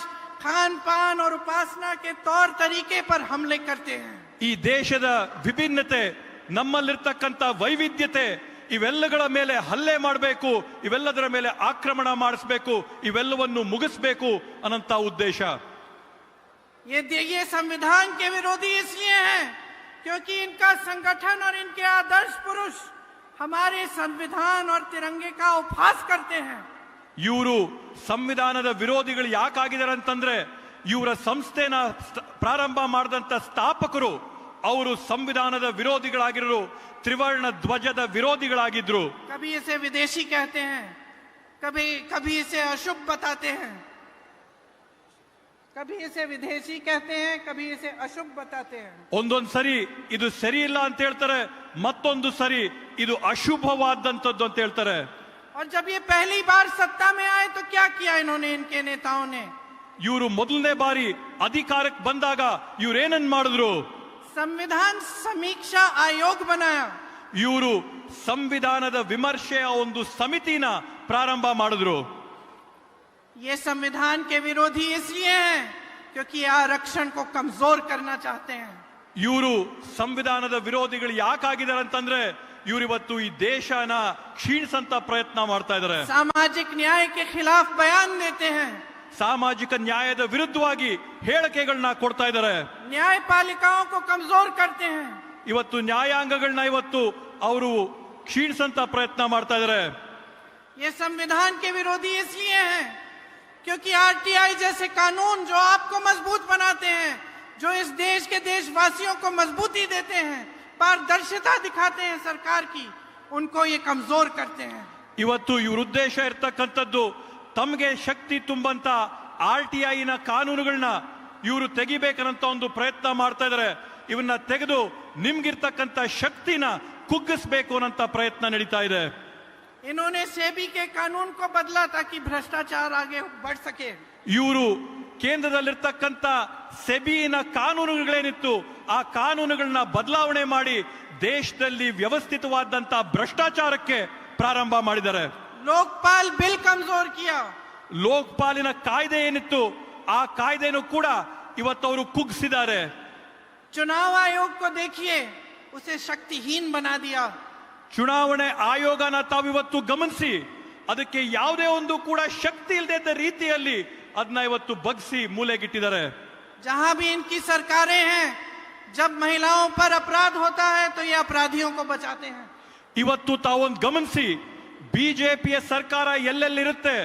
खान पान और उपासना के तौर तरीके पर हमले करते हैं. ಈ ದೇಶದ ವಿಭಿನ್ನತೆ, ನಮ್ಮಲ್ಲಿರ್ತಕ್ಕಂಥ ವೈವಿಧ್ಯತೆ, ಇವೆಲ್ಲಗಳ ಮೇಲೆ ಹಲ್ಲೆ ಮಾಡಬೇಕು, ಇವೆಲ್ಲದರ ಮೇಲೆ ಆಕ್ರಮಣ ಮಾಡಿಸಬೇಕು, ಇವೆಲ್ಲವನ್ನು ಮುಗಿಸಬೇಕು ಅನ್ನಂತ ಉದ್ದೇಶ. ये संविधान के विरोधी इसलिए हैं क्योंकि इनका संगठन और इनके आदर्श पुरुष हमारे संविधान और तिरंगे का उपहास करते हैं. ಇವರು ಸಂವಿಧಾನದ ವಿರೋಧಿಗಳು ಯಾಕಾಗಿದ್ದಾರೆ ಅಂತಂದ್ರೆ ಇವರ ಸಂಸ್ಥೆನ ಪ್ರಾರಂಭ ಮಾಡಿದಂತ ಸ್ಥಾಪಕರು ಅವರು ಸಂವಿಧಾನದ ವಿರೋಧಿಗಳಾಗಿರೋ, ತ್ರಿವರ್ಣ ಧ್ವಜದ ವಿರೋಧಿಗಳಾಗಿದ್ರು. कभी इसे विदेशी कहते हैं, कभी इसे अशुभ बताते हैं, कभी इसे विदेशी कहते हैं, कभी इसे अशुभ बताते हैं. ಒಂದೊಂದು ಸರಿ ಇದು ಸರಿ ಇಲ್ಲ ಅಂತ ಹೇಳ್ತಾರೆ, ಮತ್ತೊಂದು ಸರಿ ಇದು ಅಶುಭವಾದಂತದ್ದು ಅಂತ ಹೇಳ್ತಾರೆ. और जब ये पहली बार सत्ता में आए तो क्या किया इन्होंने, इनके नेताओं ने? ಇವರು ಮೊದಲನೇ ಬಾರಿ ಅಧಿಕಾರಕ್ಕೆ ಬಂದಾಗ ಇವ್ರೇನನ್ ಮಾಡಿದ್ರು? संविधान समीक्षा आयोग बनाया. ಇವರು ಸಂವಿಧಾನದ ವಿಮರ್ಶೆಯ ಒಂದು ಸಮಿತಿನ ಪ್ರಾರಂಭ ಮಾಡಿದ್ರು. ये संविधान के विरोधी इसलिए हैं क्योंकि ये आरक्षण को कमजोर करना चाहते हैं। ಇವರು ಸಂವಿಧಾನದ ವಿರೋಧಿಗಳು ಯಾಕಾಗಿದ್ದಾರೆ ಅಂತಂದ್ರೆ ಇವರಿವತ್ತು ಈ ದೇಶನ ಕ್ಷೀಣಿಸಂತ ಪ್ರಯತ್ನ ಮಾಡ್ತಾ ಇದ್ದಾರೆ, सामाजिक न्याय के खिलाफ बयान देते हैं, ಸಾಮಾಜಿಕ ನ್ಯಾಯದ ವಿರುದ್ಧವಾಗಿ ಹೇಳಿಕೆಗಳನ್ನ ಕೊಡ್ತಾ ಇದ್ದಾರೆ, न्यायपालिकाओं को कमजोर करते हैं। ಇವತ್ತು ನ್ಯಾಯಾಂಗಗಳನ್ನ ಇವತ್ತು ಅವರು ಕ್ಷೀಣಿಸಂತ ಪ್ರಯತ್ನ ಮಾಡ್ತಾ ಇದ್ದಾರೆ। ये संविधान के विरोधी इसलिए हैं क्योंकि आरटीआई जैसे कानून जो आपको मजबूत बनाते हैं, जो इस देश के देशवासियों को मजबूती देते हैं, पारदर्शिता दिखाते हैं सरकार की, उनको ये कमजोर करते हैं। ಇವತ್ತು ಇವ್ರ ಉದ್ದೇಶ ಇರ್ತಕ್ಕಂಥದ್ದು ತಮಗೆ ಶಕ್ತಿ ತುಂಬಂತ RTI ನ ಕಾನೂನುಗಳನ್ನ ಇವರು ತೆಗಿಬೇಕನ್ನಂತ ಒಂದು ಪ್ರಯತ್ನ ಮಾಡ್ತಾ ಇದ್ದಾರೆ। ಇವನ್ನ ತೆಗೆದು ನಿಮ್ಗಿರ್ತಕ್ಕಂಥ ಶಕ್ತಿನ ಕುಗ್ಗಿಸಬೇಕು ಅನ್ನಂತ ಪ್ರಯತ್ನ ನಡೀತಾ ಇದೆ। इन्होंने सेबी के कानून को बदला ताकि भ्रष्टाचार आगे बढ़ सके। ಇವರು ಕೇಂದ್ರದಲ್ಲಿರ್ತಕ್ಕಂಥ ಸೆಬಿನ ಕಾನೂನುಗಳೇನಿತ್ತು ಆ ಕಾನೂನುಗಳನ್ನ ಬದಲಾವಣೆ ಮಾಡಿ ದೇಶದಲ್ಲಿ ವ್ಯವಸ್ಥಿತವಾದಂತ ಭ್ರಷ್ಟಾಚಾರಕ್ಕೆ ಪ್ರಾರಂಭ ಮಾಡಿದ್ದಾರೆ। लोकपाल बिल कमजोर किया, ಲೋಕಪಾಲಿನ ಕಾಯ್ದೆ ಏನಿತ್ತು ಆ ಕಾಯ್ದೆನೂ ಕೂಡ ಇವತ್ತವರು ಕುಗ್ಗಿಸಿದ್ದಾರೆ। चुनाव आयोग को देखिए, उसे शक्तिहीन बना दिया। ಚುನಾವಣೆ ಆಯೋಗನ ತಾವಿವತ್ತು ಗಮನಿಸಿ ಅದಕ್ಕೆ ಯಾವುದೇ ಒಂದು ಕೂಡ ಶಕ್ತಿ ಇಲ್ಲದ ರೀತಿಯಲ್ಲಿ ಅದನ್ನ ಇವತ್ತು ಬಗ್ಸಿ ಮೂಲೆಗಿಟ್ಟಿದ್ದಾರೆ। जहां भी इनकी सरकारें हैं, जब महिलाओं पर अपराध होता है तो ये अपराधियों को बचाते हैं। ಇವತ್ತು ತಾವೊಂದು ಗಮನಿಸಿ ಬಿಜೆಪಿಯ ಸರ್ಕಾರ ಎಲ್ಲೆಲ್ಲಿರುತ್ತೆ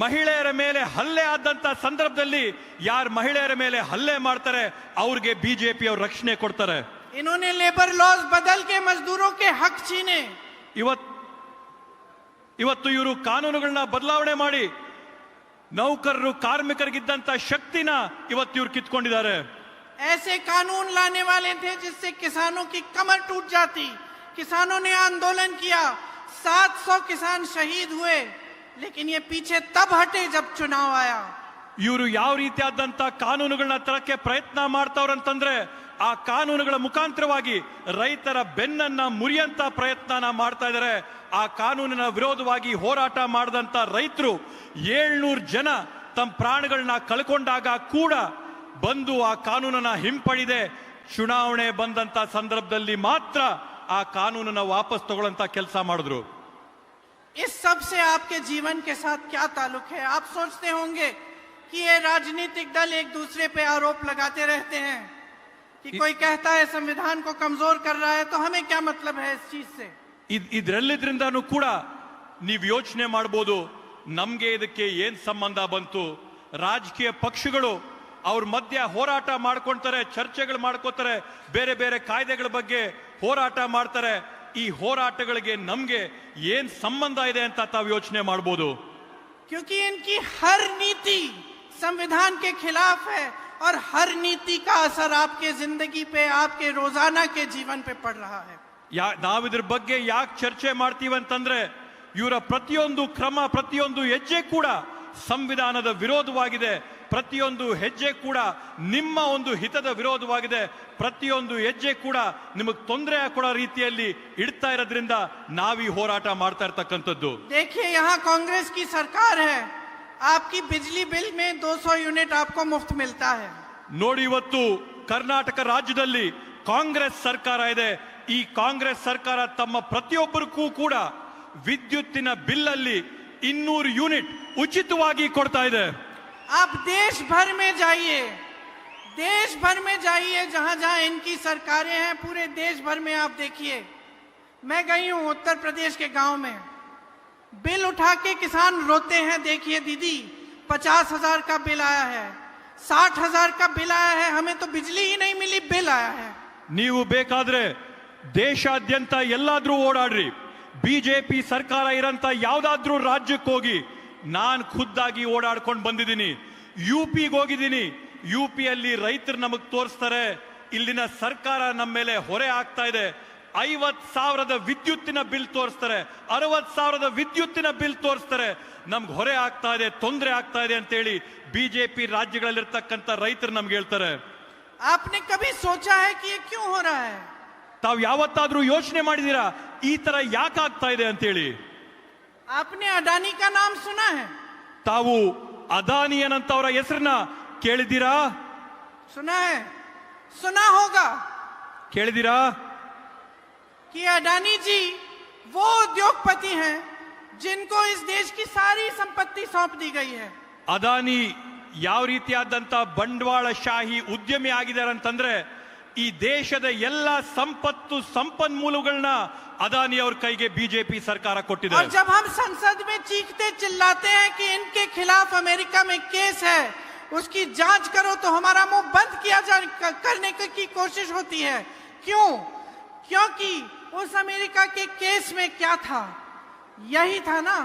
ಮಹಿಳೆಯರ ಮೇಲೆ ಹಲ್ಲೆ ಆದಂತ ಸಂದರ್ಭದಲ್ಲಿ ಯಾರು ಮಹಿಳೆಯರ ಮೇಲೆ ಹಲ್ಲೆ ಮಾಡ್ತಾರೆ ಅವ್ರಿಗೆ ಬಿಜೆಪಿ ಅವರು ರಕ್ಷಣೆ ಕೊಡ್ತಾರೆ। इन्होंने लेबर लॉज बदल के मजदूरों के हक छीने। ಇವತ್ತು ಇವರು ಕಾನೂನುಗಳನ್ನ ಬದಲಾವಣೆ ಮಾಡಿ ನೌಕರರು ಕಾರ್ಮಿಕರಿಗಿದ್ದಂತ ಶಕ್ತಿನ ಇವತ್ತು ಇವರು ಕಿತ್ಕೊಂಡಿದ್ದಾರೆ। ऐसे कानून लाने वाले थे जिससे किसानों की कमर टूट जाती। किसानों ने आंदोलन किया, 700 किसान शहीद हुए, लेकिन ये पीछे तब हटे जब चुनाव आया। ಇವರು ಯಾವ ರೀತಿಯಾದಂತ ಕಾನೂನುಗಳನ್ನ ತರಕ್ಕೆ ಪ್ರಯತ್ನ ಮಾಡ್ತಾವ್ರಂತಂದ್ರೆ ಆ ಕಾನೂನುಗಳ ಮುಖಾಂತರವಾಗಿ ರೈತರ ಬೆನ್ನನ್ನ ಮುರಿಯಂತ ಪ್ರಯತ್ನ ಮಾಡ್ತಾ ಇದ್ದಾರೆ। ಆ ಕಾನೂನಿನ ವಿರೋಧವಾಗಿ ಹೋರಾಟ ಮಾಡಿದಂತ ರೈತರು 700 ಜನ ತಮ್ಮ ಪ್ರಾಣಗಳನ್ನ ಕಳ್ಕೊಂಡಾಗ ಕೂಡ ಬಂದು ಆ ಕಾನೂನನ್ನ ಹಿಂಪಡಿದೆ ಚುನಾವಣೆ ಬಂದಂತ ಸಂದರ್ಭದಲ್ಲಿ ಮಾತ್ರ ಆ ಕಾನೂನನ್ನ ವಾಪಸ್ ತಗೊಳ್ಳಂತ ಕೆಲಸ ಮಾಡಿದ್ರು। इस सब से आपके जीवन के साथ क्या ताल्लुक है? आप सोचते होंगे कि ये राजनीतिक दल एक दूसरे पे आरोप लगाते रहते हैं कि कोई कहता है संविधान को कमजोर कर रहा है, तो हमें क्या मतलब है इस चीज से? ಇದರೆಲ್ಲದ್ರಿಂದಾನು ಕೂಡ ನೀವು ಯೋಚನೆ ಮಾಡಬಹುದು ನಮ್ಗೆ ಇದಕ್ಕೆ ಏನ್ ಸಂಬಂಧ ಬಂತು। ರಾಜಕೀಯ ಪಕ್ಷಗಳು ಅವ್ರ ಮಧ್ಯ ಹೋರಾಟ ಮಾಡ್ಕೊಂತಾರೆ, ಚರ್ಚೆಗಳು ಮಾಡ್ಕೋತಾರೆ, ಬೇರೆ ಬೇರೆ ಕಾಯ್ದೆಗಳ ಬಗ್ಗೆ ಹೋರಾಟ ಮಾಡ್ತಾರೆ। ಈ ಹೋರಾಟಗಳಿಗೆ ನಮ್ಗೆ ಏನ್ ಸಂಬಂಧ ಇದೆ ಅಂತ ತಾವು ಯೋಚನೆ ಮಾಡಬಹುದು। क्योंकि इनकी हर नीति संविधान के खिलाफ है और हर नीति का असर आपके जिंदगी पे, आपके रोजाना के जीवन पे पड़ रहा है। ನಾವಿದ್ರ ಬಗ್ಗೆ ಯಾಕೆ ಚರ್ಚೆ ಮಾಡ್ತೀವಿ ಅಂತಂದ್ರೆ ಇವರ ಪ್ರತಿಯೊಂದು ಕ್ರಮ, ಪ್ರತಿಯೊಂದು ಹೆಜ್ಜೆ ಕೂಡ ಸಂವಿಧಾನದ ವಿರೋಧವಾಗಿದೆ, ಪ್ರತಿಯೊಂದು ಹೆಜ್ಜೆ ಕೂಡ ನಿಮ್ಮ ಒಂದು ಹಿತದ ವಿರೋಧವಾಗಿದೆ, ಪ್ರತಿಯೊಂದು ಹೆಜ್ಜೆ ಕೂಡ ನಿಮಗೆ ತೊಂದರೆ ಕೊಡೋ ರೀತಿಯಲ್ಲಿ ಇಡ್ತಾ ಇರೋದ್ರಿಂದ ನಾವೀ ಹೋರಾಟ ಮಾಡ್ತಾ ಇರ್ತಕ್ಕಂಥದ್ದು। देखिए, यहाँ कांग्रेस की सरकार है, आपकी बिजली बिल में 200 यूनिट आपको मुफ्त मिलता है। ನೋಡಿ ಇವತ್ತು ಕರ್ನಾಟಕ ರಾಜ್ಯದಲ್ಲಿ ಕಾಂಗ್ರೆಸ್ ಸರ್ಕಾರ ಇದೆ। ಈ ಕಾಂಗ್ರೆಸ್ ಸರ್ಕಾರ ತಮ್ಮ ಪ್ರತಿಯೊಬ್ಬರಿಗೂ ಕೂಡ ವಿದ್ಯುತ್ತಿನ ಬಿಲ್ ಅಲ್ಲಿ 200 ಯೂನಿಟ್ ಉಚಿತವಾಗಿ ಕೊಡ್ತಾ ಇದೆ। आप देश भर में जाइए, देश भर में जाइए, जहां जहां इनकी सरकारें हैं, पूरे देश भर में आप देखिए। मैं गई हूं उत्तर प्रदेश के गांव में, बिल उठा के किसान रोते हैं, देखिए दीदी 50,000 का बिल आया है, 60,000 का बिल आया है, हमें तो बिजली ही नहीं मिली, बिल आया है। ನೀವು ಬೇಕಾದ್ರೆ ದೇಶಾದ್ಯಂತ ಎಲ್ಲಾದ್ರೂ ಓಡಾಡ್ರಿ, ಬಿಜೆಪಿ ಸರ್ಕಾರ ಇರಂತ ಯಾವ್ದಾದ್ರೂ ರಾಜ್ಯಕ್ಕೆ ಹೋಗಿ, ನಾನ್ ಖುದ್ದಾಗಿ ಓಡಾಡ್ಕೊಂಡು ಬಂದಿದ್ದೀನಿ। ಯುಪಿಗೆ ಹೋಗಿದ್ದೀನಿ, ಯುಪಿಯಲ್ಲಿ ರೈತರು ನಮಗ್ ತೋರಿಸ್ತಾರೆ ಇಲ್ಲಿನ ಸರ್ಕಾರ ನಮ್ಮ ಮೇಲೆ ಹೊರೆ ಆಗ್ತಾ ಇದೆ। 50,000 ವಿದ್ಯುತ್ತಿನ ಬಿಲ್ ತೋರಿಸ್ತಾರೆ, 60,000 ವಿದ್ಯುತ್ತಿನ ಬಿಲ್ ತೋರಿಸ್ತಾರೆ, ನಮ್ಗೆ ಹೊರೆ ಆಗ್ತಾ ಇದೆ, ತೊಂದರೆ ಆಗ್ತಾ ಇದೆ ಅಂತೇಳಿ ಬಿಜೆಪಿ ರಾಜ್ಯಗಳಲ್ಲಿರ್ತಕ್ಕಂಥ ರೈತರು ನಮ್ಗೆ ಹೇಳ್ತಾರೆ। आपने कभी सोचा है कि ये क्यों हो रहा है? ತಾವು ಯಾವತ್ತಾದ್ರೂ ಯೋಚನೆ ಮಾಡಿದೀರಾ ಈ ತರ ಯಾಕೆ ಆಗ್ತಾ ಇದೆ ಅಂತೇಳಿ? आपने अडानी का नाम सुना है? ತಾವು ಅದಾನಿ ಅನ್ನಂತವರ ಹೆಸರನ್ನ ಕೇಳಿದ್ದೀರಾ? सुना है, सुना होगा ಕೇಳಿದ್ದೀರಾ? कि अडानी जी वो उद्योगपति हैं जिनको इस देश की सारी संपत्ति सौंप दी गई है. ಅದಾನಿ ಯಾವ ರೀತಿಯಾದಂತ ಬಂಡವಾಳಶಾಹಿ ಉದ್ಯಮಿ ಆಗಿದ್ದಾರೆ ಅಂತಂದ್ರೆ ಈ ದೇಶದ ಎಲ್ಲ ಸಂಪತ್ತು ಸಂಪನ್ಮೂಲಗಳನ್ನ ಅದಾನಿ ಅವ್ರ ಕೈಗೆ ಬಿಜೆಪಿ ಸರ್ಕಾರ ಕೊಟ್ಟಿದೆ. और जब हम संसद में चीखते चिल्लाते हैं कि इनके खिलाफ अमेरिका में केस है, उसकी जांच करो, तो हमारा मुंह बंद किया करने की कोशिश होती है. क्यों? क्योंकि उस अमेरिका के केस में क्या था? यही था ना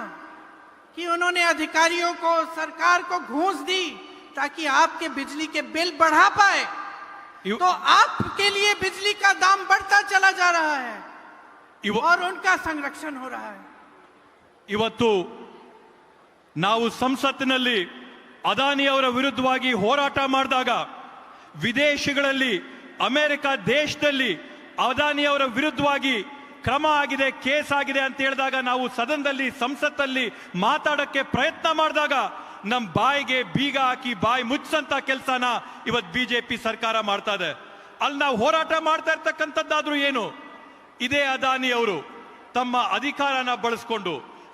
कि उन्होंने अधिकारियों को, सरकार को घूस दी ताकि आपके बिजली के बिल बढ़ा पाए. तो आपके लिए बिजली का दाम बढ़ता चला जा रहा है और उनका संरक्षण हो रहा है. ಇವತ್ತು ನಾವು ಸಂಸತ್ತಿನಲ್ಲಿ ಅದಾನಿ ಅವರ ವಿರುದ್ಧವಾಗಿ ಹೋರಾಟ ಮಾಡಿದಾಗ, ವಿದೇಶಗಳಲ್ಲಿ ಅಮೆರಿಕ ದೇಶದಲ್ಲಿ ಅದಾನಿ ಅವರ ವಿರುದ್ಧವಾಗಿ ಕ್ರಮ ಆಗಿದೆ, ಕೇಸ್ ಆಗಿದೆ ಅಂತ ಹೇಳಿದಾಗ ನಾವು ಸದನದಲ್ಲಿ ಸಂಸತ್ತಲ್ಲಿ ಮಾತಾಡಕ್ಕೆ ಪ್ರಯತ್ನ ಮಾಡಿದಾಗ ನಮ್ ಬಾಯಿಗೆ ಬೀಗ ಹಾಕಿ ಬಾಯಿ ಮುಚ್ಚಂತ ಕೆಲಸನ ಇವತ್ತು ಬಿಜೆಪಿ ಸರ್ಕಾರ ಮಾಡ್ತಾ ಇದೆ. ಅಲ್ಲಿ ನಾವು ಹೋರಾಟ ಮಾಡ್ತಾ ಇರ್ತಕ್ಕಂಥದ್ದಾದ್ರೂ ಏನು? ಇದೇ ಅದಾನಿ ಅವರು ತಮ್ಮ ಅಧಿಕಾರನ ಬಳಸ್ಕೊಂಡು,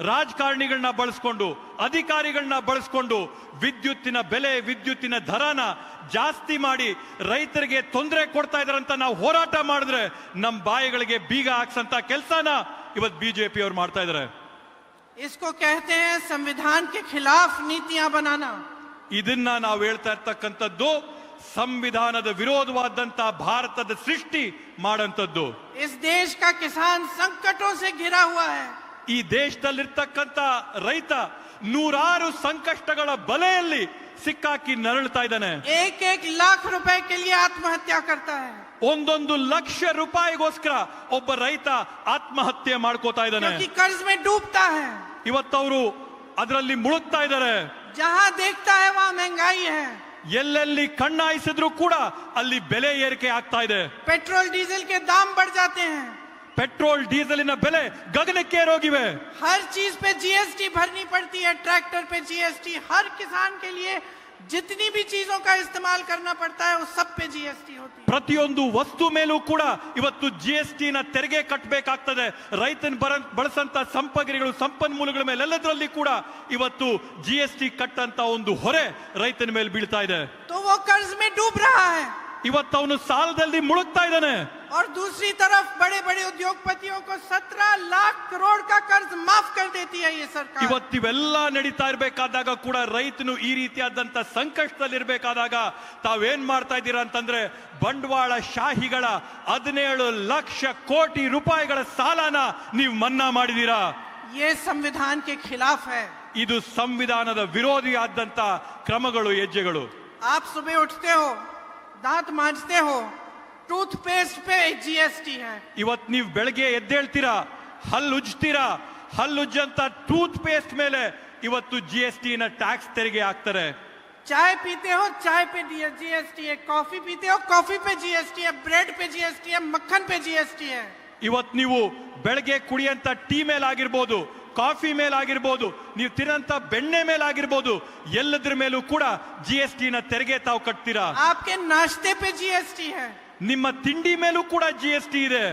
ರಾಜಕಾರಣಿಗಳನ್ನ ಬಳಸ್ಕೊಂಡು, ಅಧಿಕಾರಿಗಳನ್ನ ಬಳಸ್ಕೊಂಡು ವಿದ್ಯುತ್ತಿನ ಬೆಲೆ, ವಿದ್ಯುತ್ತಿನ ದರನ ಜಾಸ್ತಿ ಮಾಡಿ ರೈತರಿಗೆ ತೊಂದರೆ ಕೊಡ್ತಾ ಇದಾರಂತ ನಾವು ಹೋರಾಟ ಮಾಡಿದ್ರೆ ನಮ್ಮ ಬಾಯಿಗಳಿಗೆ ಬೀಗ ಹಾಕ್ಸಂತ ಕೆಲಸನ ಇವತ್ತು ಬಿಜೆಪಿ ಅವರು ಮಾಡ್ತಾ ಇದ್ದಾರೆ. इसको कहते हैं संविधान के खिलाफ नीतियां बनाना. ಇದನ್ನ ನಾವು ಹೇಳ್ತಾ ಇರ್ತಕ್ಕಂಥದ್ದು ಸಂವಿಧಾನದ ವಿರೋಧವಾದಂತ ಭಾರತದ ಸೃಷ್ಟಿ ಮಾಡಂತದ್ದು. इस देश का किसान संकटों से घिरा हुआ है. ಈ ದೇಶದಲ್ಲಿರ್ತಕ್ಕಂಥ ರೈತ ನೂರಾರು ಸಂಕಷ್ಟಗಳ ಬಲೆಯಲ್ಲಿ ಸಿಕ್ಕಾಕಿ ನರಳ್ತಾ ಇದ್ದಾನೆ. एक एक लाख रुपए के लिए आत्महत्या करता है. ಒಂದೊಂದು ಲಕ್ಷ ರೂಪಾಯಿಗೋಸ್ಕರ ಒಬ್ಬ ರೈತ ಆತ್ಮಹತ್ಯೆ ಮಾಡ್ಕೋತಾ ಇದ್ದಾನೆ. क्योंकि कर्ज में डूबता है. ಇವತ್ತವರು ಅದರಲ್ಲಿ ಮುಳುಗ್ತಾ ಇದ್ದಾರೆ. जहां देखता है वहां महंगाई है. ಎಲ್ಲೆಲ್ಲಿ ಕಣ್ಣಾಯಿಸಿದ್ರು ಕೂಡ ಅಲ್ಲಿ ಬೆಲೆ ಏರಿಕೆ ಆಗ್ತಾ ಇದೆ. पेट्रोल डीजल के दाम बढ़ जाते हैं. ಪೆಟ್ರೋಲ್ ಡೀಸೆಲಿನ ಬೆಲೆ ಗಗನಕ್ಕೇರೋಗಿವೆ. हर चीज पे जीएसटी भरनी पड़ती है. ट्रैक्टर पे जीएसटी, हर किसान के लिए जितनी भी चीजों का इस्तेमाल करना पड़ता है वो सब पे जीएसटी होती है. ಪ್ರತಿಯೊಂದು ವಸ್ತು ಮೇಲೂ ಕೂಡ ಇವತ್ತು ಜಿಎಸ್ಟಿ ನ ತೆರಿಗೆ ಕಟ್ಟಬೇಕಾಗ್ತದೆ. ರೈತನ ಬಳಸಂತ ಸಂಪಗ್ರಿಗಳು, ಸಂಪನ್ಮೂಲಗಳ ಮೇಲೆ ಎಲ್ಲದರಲ್ಲಿ ಕೂಡ ಇವತ್ತು ಜಿಎಸ್ಟಿ ಕಟ್ಟಂತ ಒಂದು ಹೊರೆ ರೈತನ ಮೇಲೆ ಬೀಳ್ತಾ ಇದೆ. तो वो कर्ज में डूब रहा है. ಇವತ್ತು ಅವನು ಸಾಲದಲ್ಲಿ ಮುಳುಗ್ತಾ ಇದ್ದಾನೆ. और दूसरी तरफ बड़े बड़े उद्योगपतियों को 17 लाख करोड़ का कर्ज माफ कर देती है ये सरकार. ಇವತ್ತಿವೆಲ್ಲ ನಡೀತಾ ಇರಬೇಕಾದಾಗ ಕೂಡ ರೈತನು ಈ ರೀತಿಯಾದಂತ ಸಂಕಷ್ಟದಲ್ಲಿ ಇರಬೇಕಾದಾಗ ತಾವೇನ್ ಮಾಡ್ತಾ ಇದ್ದೀರಾ ಅಂತಂದ್ರೆ ಬಂಡವಾಳ ಶಾಹಿಗಳ 17 ಲಕ್ಷ ಕೋಟಿ ರೂಪಾಯಿಗಳ ಸಾಲನ ನೀವು ಮನ್ನಾ ಮಾಡಿದೀರಾ. ये संविधान के खिलाफ है. ಇದು ಸಂವಿಧಾನದ ವಿರೋಧಿಯಾದಂತ ಕ್ರಮಗಳು, ಹೆಜ್ಜೆಗಳು. आप सुबह उठते हो, दांत मांजते हो, टूथपेस्ट पे जीएसटी है. ಇವತ್ತು ನೀವು ಬೆಳಗ್ಗೆ ಎದ್ದೇಳ್ತೀರಾ, ಹಲ್ಲುಜ್ತೀರಾ, ಹಲ್ಲುಜ್ಜಂತ ಟೂತ್ ಪೇಸ್ಟ್ ಮೇಲೆ ಇವತ್ತು ಜಿಎಸ್ಟಿ ನ ಟ್ಯಾಕ್ಸ್ ತೆರಿಗೆ ಹಾಕ್ತಾರೆ. चाय पीते हो, चाय पे जीएसटी है. कॉफी पीते हो, कॉफी पे जीएसटी है. ब्रेड पे जीएसटी है. मक्खन पे जीएसटी है. ಇವತ್ತು ನೀವು ಬೆಳಗ್ಗೆ ಕುಡಿಯಂತ ಟೀ ಮೇಲಾಗಿರ್ಬೋದು, ಕಾಫಿ ಮೇಲಾಗಿರ್ಬೋದು, ನೀವು ತಿನ್ನಂತ ಬೆಣ್ಣೆ ಮೇಲಾಗಿರ್ಬೋದು, ಎಲ್ಲದ್ರ ಮೇಲೂ ಕೂಡ ಜಿಎಸ್ಟಿ ನ ತೆರಿಗೆ ತಾವು ಕಟ್ತೀರಾ. आपके नाश्ते पे जीएसटी है. ನಿಮ್ಮ ತಿಂಡಿ ಮೇಲೂ ಕೂಡ ಜಿಎಸ್ಟಿ ಇದೆ.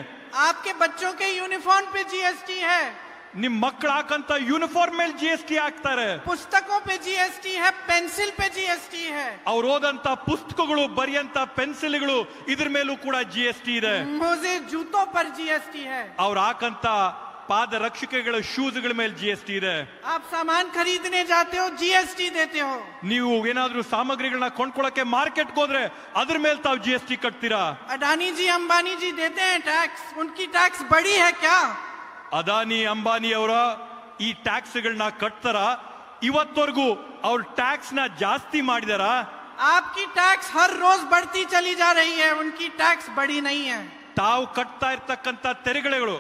आपके बच्चों के यूनिफॉर्म पे जीएसटी है. ನಿಮ್ ಮಕ್ಕಳು ಹಾಕಂತ ಯೂನಿಫಾರ್ಮ್ ಮೇಲೆ ಜಿಎಸ್ಟಿ ಹಾಕ್ತಾರೆ. पुस्तकों पे जीएसटी है. पेंसिल पे जीएसटी है. ಅವ್ರು ಓದಂತ ಪುಸ್ತಕಗಳು, ಬರೆಯಂತ ಪೆನ್ಸಿಲ್ಗಳು, ಇದ್ರ ಮೇಲೂ ಕೂಡ ಜಿಎಸ್ಟಿ ಇದೆ. मोजे जूतों पर जीएसटी है. ಅವ್ರು ಹಾಕಂತ ಪಾದ ರಕ್ಷಕಗಳ ಶೂಸ್ಗಳ ಮೇಲೆ ಜಿಎಸ್ಟಿ ಇದೆ. आप सामान खरीदने जाते हो, जीएसटी देते हो. ನೀವು ಏನಾದ್ರೂ ಸಾಮಗ್ರಿಗಳನ್ನ ಕೊಂಡ್ಕೊಳ್ಳಕ್ಕೆ ಮಾರ್ಕೆಟ್ಗೆ ಹೋದ್ರೆ ಅದ್ರ ಮೇಲೆ ತಾವು ಜಿಎಸ್ಟಿ ಕಟ್ತೀರಾ. अडानी जी, अंबानी जी देते हैं टैक्स. उनकी टैक्स बड़ी है क्या? ಅದಾನಿ, ಅಂಬಾನಿ ಅವರ ಈ ಟ್ಯಾಕ್ಸ್ಗಳನ್ನ ಕಟ್ತಾರ? ಇವತ್ತವರೆಗೂ ಅವ್ರ ಟ್ಯಾಕ್ಸ್ ನ ಜಾಸ್ತಿ ಮಾಡಿದಾರ? आपकी टैक्स हर रोज बढ़ती चली जा रही है. उनकी टैक्स बड़ी नहीं है. ತಾವು ಕಟ್ತಾ ಇರ್ತಕ್ಕಂಥ ತೆರಿಗೆಗಳು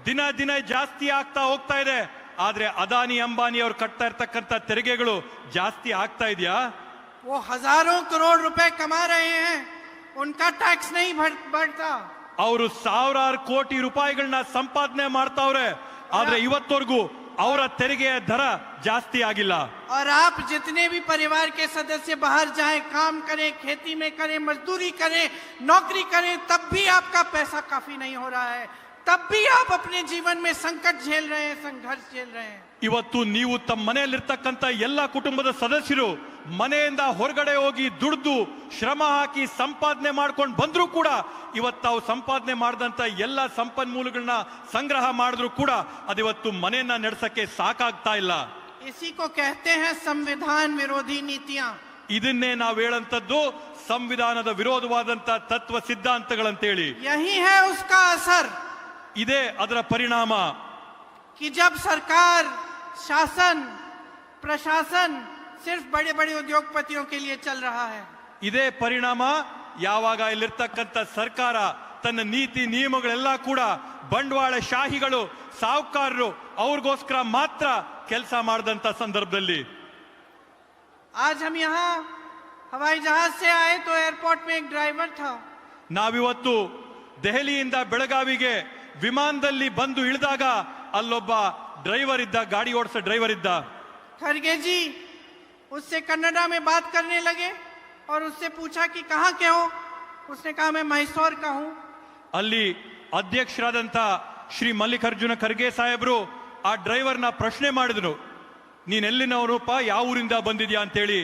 ದಿನ ದಿನ ಜಾಸ್ತಿ ಆಗ್ತಾ ಹೋಗ್ತಾ ಇದೆ. ಆದ್ರೆ ಅದಾನಿ, ಅಂಬಾನಿ ಅವ್ರು ಕಟ್ತಾ ಇರ್ತಕ್ಕಂಥ ತೆರಿಗೆಗಳು ಜಾಸ್ತಿ ಆಗ್ತಾ ಇದೆಯಾ? वो हजारों करोड़ रुपए कमा रहे हैं, उनका टैक्स नहीं बढ़ता. ಅವರು ಸಾವಿರಾರು ಕೋಟಿ ರೂಪಾಯಿಗಳನ್ನ ಸಂಪಾದನೆ ಮಾಡ್ತಾವ್ರೆ. ಆದ್ರೆ ಇವತ್ತವರೆಗೂ ಅವರ ತೆರಿಗೆಯ ದರ ಜಾಸ್ತಿ ಆಗಿಲ್ಲ. और आप जितने भी परिवार के सदस्य बाहर जाएं, काम करें, खेती में करें, मजदूरी करें, नौकरी करें, तब भी आपका पैसा काफी नहीं हो रहा है, तब भी आप अपने जीवन में संकट झेल रहे हैं, संघर्ष झेल रहे हैं. ಇವತ್ತು ನೀವು ತಮ್ಮ ಮನೆಯಲ್ಲಿರ್ತಕ್ಕಂಥ ಎಲ್ಲ ಕುಟುಂಬದ ಸದಸ್ಯರು ಮನೆಯಿಂದ ಹೊರಗಡೆ ಹೋಗಿ ದುಡ್ದು ಶ್ರಮ ಹಾಕಿ ಸಂಪಾದನೆ ಮಾಡ್ಕೊಂಡು ಬಂದ್ರು ಕೂಡ ಇವತ್ತು ತಾವು ಸಂಪಾದನೆ ಮಾಡಿದಂತ ಎಲ್ಲ ಸಂಪನ್ಮೂಲಗಳನ್ನ ಸಂಗ್ರಹ ಮಾಡಿದ್ರು ಕೂಡ ಅದಿವತ್ತು ಮನೆಯನ್ನ ನಡೆಸಕ್ಕೆ ಸಾಕಾಗ್ತಾ ಇಲ್ಲ. इसी को कहते हैं संविधान विरोधी नीतियां. ಇದನ್ನೇ ನಾವು ಹೇಳಂತದ್ದು ಸಂವಿಧಾನದ ವಿರೋಧವಾದಂತ ತತ್ವ ಸಿದ್ಧಾಂತಗಳಂತೇಳಿ. यही है उसका असर ಇದೇ ಅದರ ಪರಿಣಾಮ. कि जब सरकार, शासन, प्रशासन सिर्फ बड़े बड़े उद्योगपतियों के लिए चल रहा है. ಇದೇ ಪರಿಣಾಮ ಯಾವಾಗ ಇಲ್ಲಿರ್ತಕ್ಕಂಥ ಸರ್ಕಾರ ತನ್ನ ನೀತಿ ನಿಯಮಗಳೆಲ್ಲ ಕೂಡ ಬಂಡವಾಳ ಶಾಹಿಗಳು ಸಾಹುಕಾರರು ಅವ್ರಿಗೋಸ್ಕರ ಮಾತ್ರ ಕೆಲಸ ಮಾಡಿದಂತ ಸಂದರ್ಭದಲ್ಲಿ. आज हम यहाँ हवाई जहाज से आए तो एयरपोर्ट में एक ड्राइवर था. ನಾವಿವತ್ತು ದೆಹಲಿಯಿಂದ ಬೆಳಗಾವಿಗೆ ವಿಮಾನದಲ್ಲಿ ಬಂದು ಇಳಿದಾಗ ಅಲ್ಲೊಬ್ಬ ಡ್ರೈವರ್ ಇದ್ದ, ಗಾಡಿ ಓಡಿಸೋ ಡ್ರೈವರ್ ಇದ್ದ. खड़गे जी उससे कन्नड़ा में बात करने लगे और उससे पूछा कि कहाँ के हो. उसने कहा मैं मैसूर का हूँ. ಅಲ್ಲಿ ಅಧ್ಯಕ್ಷರಾದಂತ ಶ್ರೀ ಮಲ್ಲಿಕಾರ್ಜುನ ಖರ್ಗೆ ಸಾಹೇಬ್ರು ಆ ಡ್ರೈವರ್ನ ಪ್ರಶ್ನೆ ಮಾಡಿದ್ರು, ನೀನೆಲ್ಲಿನವರಪ್ಪ, ಯಾವ ಊರಿಂದ ಬಂದಿದ್ಯಾ ಅಂತೇಳಿ.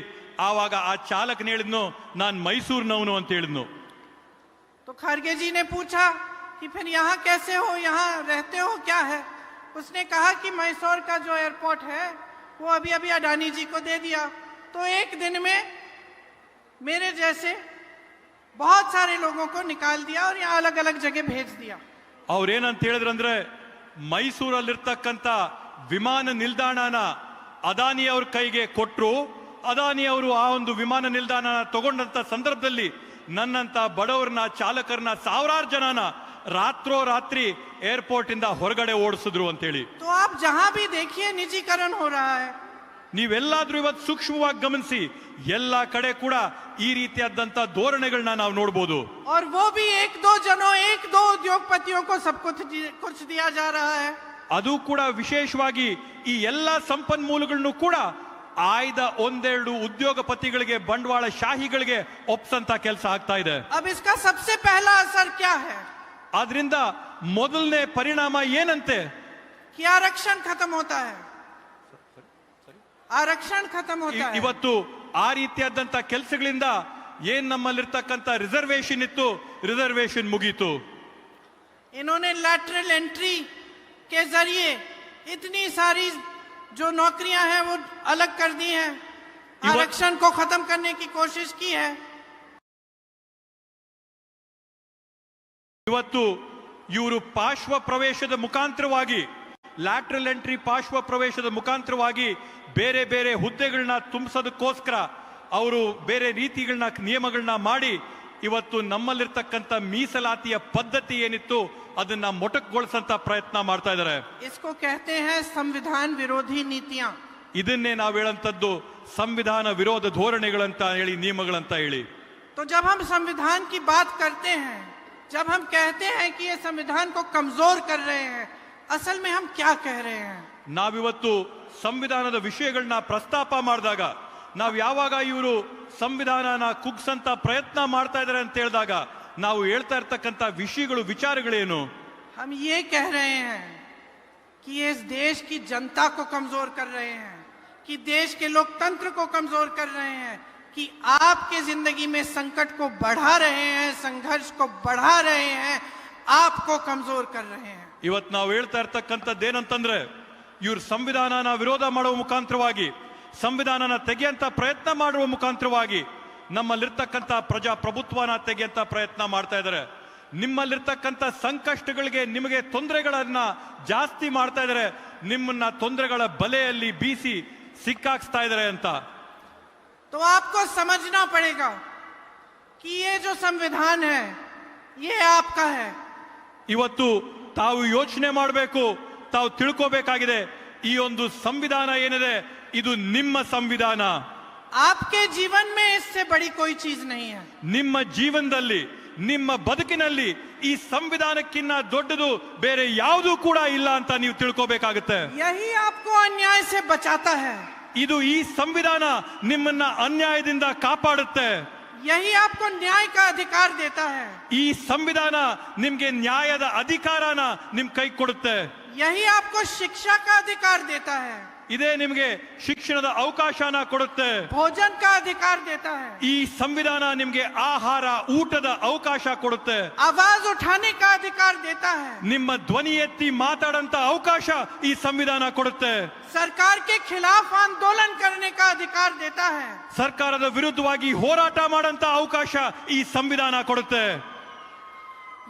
ಆವಾಗ ಆ ಚಾಲಕನ ಹೇಳಿದ್ನು, ನಾನ್ ಮೈಸೂರಿನವನು ಅಂತ ಹೇಳಿದ್ನು. तो खड़गे जी ने पूछा कि फिर यहाँ कैसे हो, यहाँ रहते हो क्या है. उसने कहा कि मैसूर का जो एयरपोर्ट है वो अभी अभी अडानी जी को दे दिया, तो एक दिन में मेरे जैसे बहुत सारे लोगों को निकाल दिया और यहाँ अलग अलग जगह भेज दिया. ಅವ್ರೇನಂತ ಹೇಳಿದ್ರಂದ್ರೆ, ಮೈಸೂರಲ್ಲಿರ್ತಕ್ಕಂಥ ವಿಮಾನ ನಿಲ್ದಾಣನ ಅದಾನಿ ಅವ್ರ ಕೈಗೆ ಕೊಟ್ರು. ಅದಾನಿ ಅವರು ಆ ಒಂದು ವಿಮಾನ ನಿಲ್ದಾಣ ತಗೊಂಡಂತ ಸಂದರ್ಭದಲ್ಲಿ ನನ್ನಂತ ಬಡವರನ್ನ, ಚಾಲಕರನ್ನ, ಸಾವಿರಾರು ಜನನ ರಾತ್ರೋ ರಾತ್ರಿ ಏರ್ಪೋರ್ಟ್ ಇಂದ ಹೊರಗಡೆ ಓಡಿಸಿದ್ರು ಅಂತೇಳಿ. तो आप जहां भी देखिए निजीकरण हो रहा है. ನೀವೆಲ್ಲಾದ್ರೂ ಇವತ್ತು ಸೂಕ್ಷ್ಮವಾಗಿ ಗಮನಿಸಿ, ಎಲ್ಲ ಕಡೆ ಕೂಡ ಈ ರೀತಿಯಾದಂತ ಧೋರಣೆಗಳನ್ನ ನಾವು ನೋಡಬಹುದು. और वो भी एक दो जनों, एक दो उद्योगपतियों को सब कुछ दिया जा रहा है. ಅದು ಕೂಡ ವಿಶೇಷವಾಗಿ ಈ ಎಲ್ಲ ಸಂಪನ್ಮೂಲಗಳನ್ನು ಕೂಡ ಆಯ್ದ ಒಂದೆರಡು ಉದ್ಯೋಗಪತಿಗಳಿಗೆ, ಬಂಡವಾಳ ಶಾಹಿಗಳಿಗೆ ಒಪ್ಸಂತ ಕೆಲಸ ಆಗ್ತಾ ಇದೆ. अब इसका सबसे पहला असर क्या है? ಆದ್ರಿಂದ ಮೊದಲನೇ ಪರಿಣಾಮ ಏನಂತೆ? कि आरक्षण खत्म होता है. आरक्षण खत्म होता है. ಇವತ್ತು ಆ ರೀತಿಯಾದಂತ ಕೆಲಸಗಳಿಂದ ಏನ್ ನಮ್ಮಲ್ಲಿರ್ತಕ್ಕಂಥ ರಿಸರ್ವೇಶನ್ ಇತ್ತು, ರಿಸರ್ವೇಶನ್ ಮುಗೀತು. इन्होंने लैटरल एंट्री के जरिए इतनी सारी जो नौकरियां हैं वो अलग कर दी हैं. आरक्षण को खत्म करने की कोशिश की है. ಇವತ್ತು ಇವರು ಪಾರ್ಶ್ವ ಪ್ರವೇಶದ ಮುಖಾಂತರವಾಗಿ, ಲ್ಯಾಟ್ರಲ್ ಎಂಟ್ರಿ ಪಾರ್ಶ್ವ ಪ್ರವೇಶದ ಮುಖಾಂತರವಾಗಿ ಬೇರೆ ಬೇರೆ ಹುದ್ದೆಗಳನ್ನ ತುಂಬಿಸೋದಕ್ಕೋಸ್ಕರ ಅವರು ಬೇರೆ ರೀತಿಗಳನ್ನ, ನಿಯಮಗಳನ್ನ ಮಾಡಿ ಇವತ್ತು ನಮ್ಮಲ್ಲಿರ್ತಕ್ಕಂಥ ಮೀಸಲಾತಿಯ ಪದ್ಧತಿ ಏನಿತ್ತು ಅದನ್ನ ಮೊಟಕುಗೊಳಿಸಂತ ಪ್ರಯತ್ನ ಮಾಡ್ತಾ ಇದ್ದಾರೆ. इसको कहते हैं संविधान विरोधी नीतियां. ಇದನ್ನೇ ನಾವು ಹೇಳಂತದ್ದು ಸಂವಿಧಾನ ವಿರೋಧ ಧೋರಣೆಗಳಂತ ಹೇಳಿ, ನಿಯಮಗಳಂತ ಹೇಳಿ. तो जब हम संविधान की बात करते हैं, जब हम कहते हैं कि ये संविधान को कमजोर कर रहे हैं, असल में हम क्या कह रहे हैं? ನಾವಿವತ್ತು ಸಂವಿಧಾನದ ವಿಷಯಗಳನ್ನ ಪ್ರಸ್ತಾಪ ಮಾಡಿದಾಗ, ನಾವು ಯಾವಾಗ ಇವರು ಸಂವಿಧಾನನ ಕುಗ್ಸಂತ ಪ್ರಯತ್ನ ಮಾಡ್ತಾ ಇದ್ದಾರೆ ಅಂತ ಹೇಳಿದಾಗ ನಾವು ಹೇಳ್ತಾ ಇರ್ತಕ್ಕಂಥ ವಿಷಯಗಳು, ವಿಚಾರಗಳೇನು? हम ये कह रहे हैं कि ये इस देश की जनता को कमजोर कर रहे हैं, कि देश के लोकतंत्र को कमजोर कर रहे हैं, कि आपके जिंदगी में संकट को बढ़ा रहे हैं, संघर्ष को बढ़ा रहे हैं, आपको कमजोर कर रहे हैं. ಇವತ್ತು ನಾವು ಹೇಳ್ತಾ ಇರ್ತಕ್ಕಂಥದ್ದೇನಂತಂದ್ರೆ, ಇವ್ರು ಸಂವಿಧಾನನ ವಿರೋಧ ಮಾಡುವ ಮುಖಾಂತರವಾಗಿ, ಸಂವಿಧಾನನ ತೆಗೆಯಂತ ಪ್ರಯತ್ನ ಮಾಡುವ ಮುಖಾಂತರವಾಗಿ ನಮ್ಮಲ್ಲಿರ್ತಕ್ಕಂಥ ಪ್ರಜಾಪ್ರಭುತ್ವನ ತೆಗೆಯಂತ ಪ್ರಯತ್ನ ಮಾಡ್ತಾ ಇದ್ದಾರೆ. ನಿಮ್ಮಲ್ಲಿರ್ತಕ್ಕಂಥ ಸಂಕಷ್ಟಗಳಿಗೆ, ನಿಮಗೆ ತೊಂದರೆಗಳನ್ನ ಜಾಸ್ತಿ ಮಾಡ್ತಾ ಇದ್ದಾರೆ, ನಿಮ್ಮನ್ನ ತೊಂದರೆಗಳ ಬಲೆಯಲ್ಲಿ ಬೀಸಿ ಸಿಕ್ಕಾಕ್ಸ್ತಾ ಇದ್ದಾರೆ ಅಂತ. तो आपको समझना पड़ेगा कि ये जो संविधान है ये आपका है. ಇವತ್ತು ತಾವು ಯೋಚನೆ ಮಾಡಬೇಕು, ತಾವು ತಿಳ್ಕೋಬೇಕಾಗಿದೆ, ಈ ಒಂದು ಸಂವಿಧಾನ ಏನಿದೆ ಇದು ನಿಮ್ಮ ಸಂವಿಧಾನ. आपके जीवन में इससे बड़ी कोई चीज नहीं है. ನಿಮ್ಮ ಜೀವನದಲ್ಲಿ ನಿಮ್ಮ ಬದುಕಿನಲ್ಲಿ ಈ ಸಂವಿಧಾನಕ್ಕಿಂತ ದೊಡ್ಡದು ಬೇರೆ ಯಾವುದೂ ಕೂಡ ಇಲ್ಲ ಅಂತ ನೀವು ತಿಳ್ಕೋಬೇಕಾಗುತ್ತೆ. यही आपको अन्याय से बचाता है. ಇದು ಈ ಸಂವಿಧಾನ ನಿಮ್ಮನ್ನ ಅನ್ಯಾಯದಿಂದ ಕಾಪಾಡುತ್ತೆ. यही आपको न्याय का अधिकार देता है. ಈ ಸಂವಿಧಾನ ನಿಮ್ಗೆ ನ್ಯಾಯದ ಅಧಿಕಾರನ ನಿಮ್ ಕೈ ಕೊಡುತ್ತೆ. यही आपको शिक्षा का अधिकार देता है. ಇದೇ ನಿಮಗೆ ಶಿಕ್ಷಣದ ಅವಕಾಶನ ಕೊಡುತ್ತೆ. भोजन का अधिकार देता है. ಈ ಸಂವಿಧಾನ ನಿಮ್ಗೆ ಆಹಾರ ಊಟದ ಅವಕಾಶ ಕೊಡುತ್ತೆ. आवाज उठाने का अधिकार देता है. ನಿಮ್ಮ ಧ್ವನಿ ಎತ್ತಿ ಮಾತಾಡಂತ ಅವಕಾಶ ಈ ಸಂವಿಧಾನ ಕೊಡುತ್ತೆ. सरकार के खिलाफ आंदोलन करने का अधिकार देता है. ಸರ್ಕಾರದ ವಿರುದ್ಧವಾಗಿ ಹೋರಾಟ ಮಾಡಂತ ಅವಕಾಶ ಈ ಸಂವಿಧಾನ ಕೊಡುತ್ತೆ.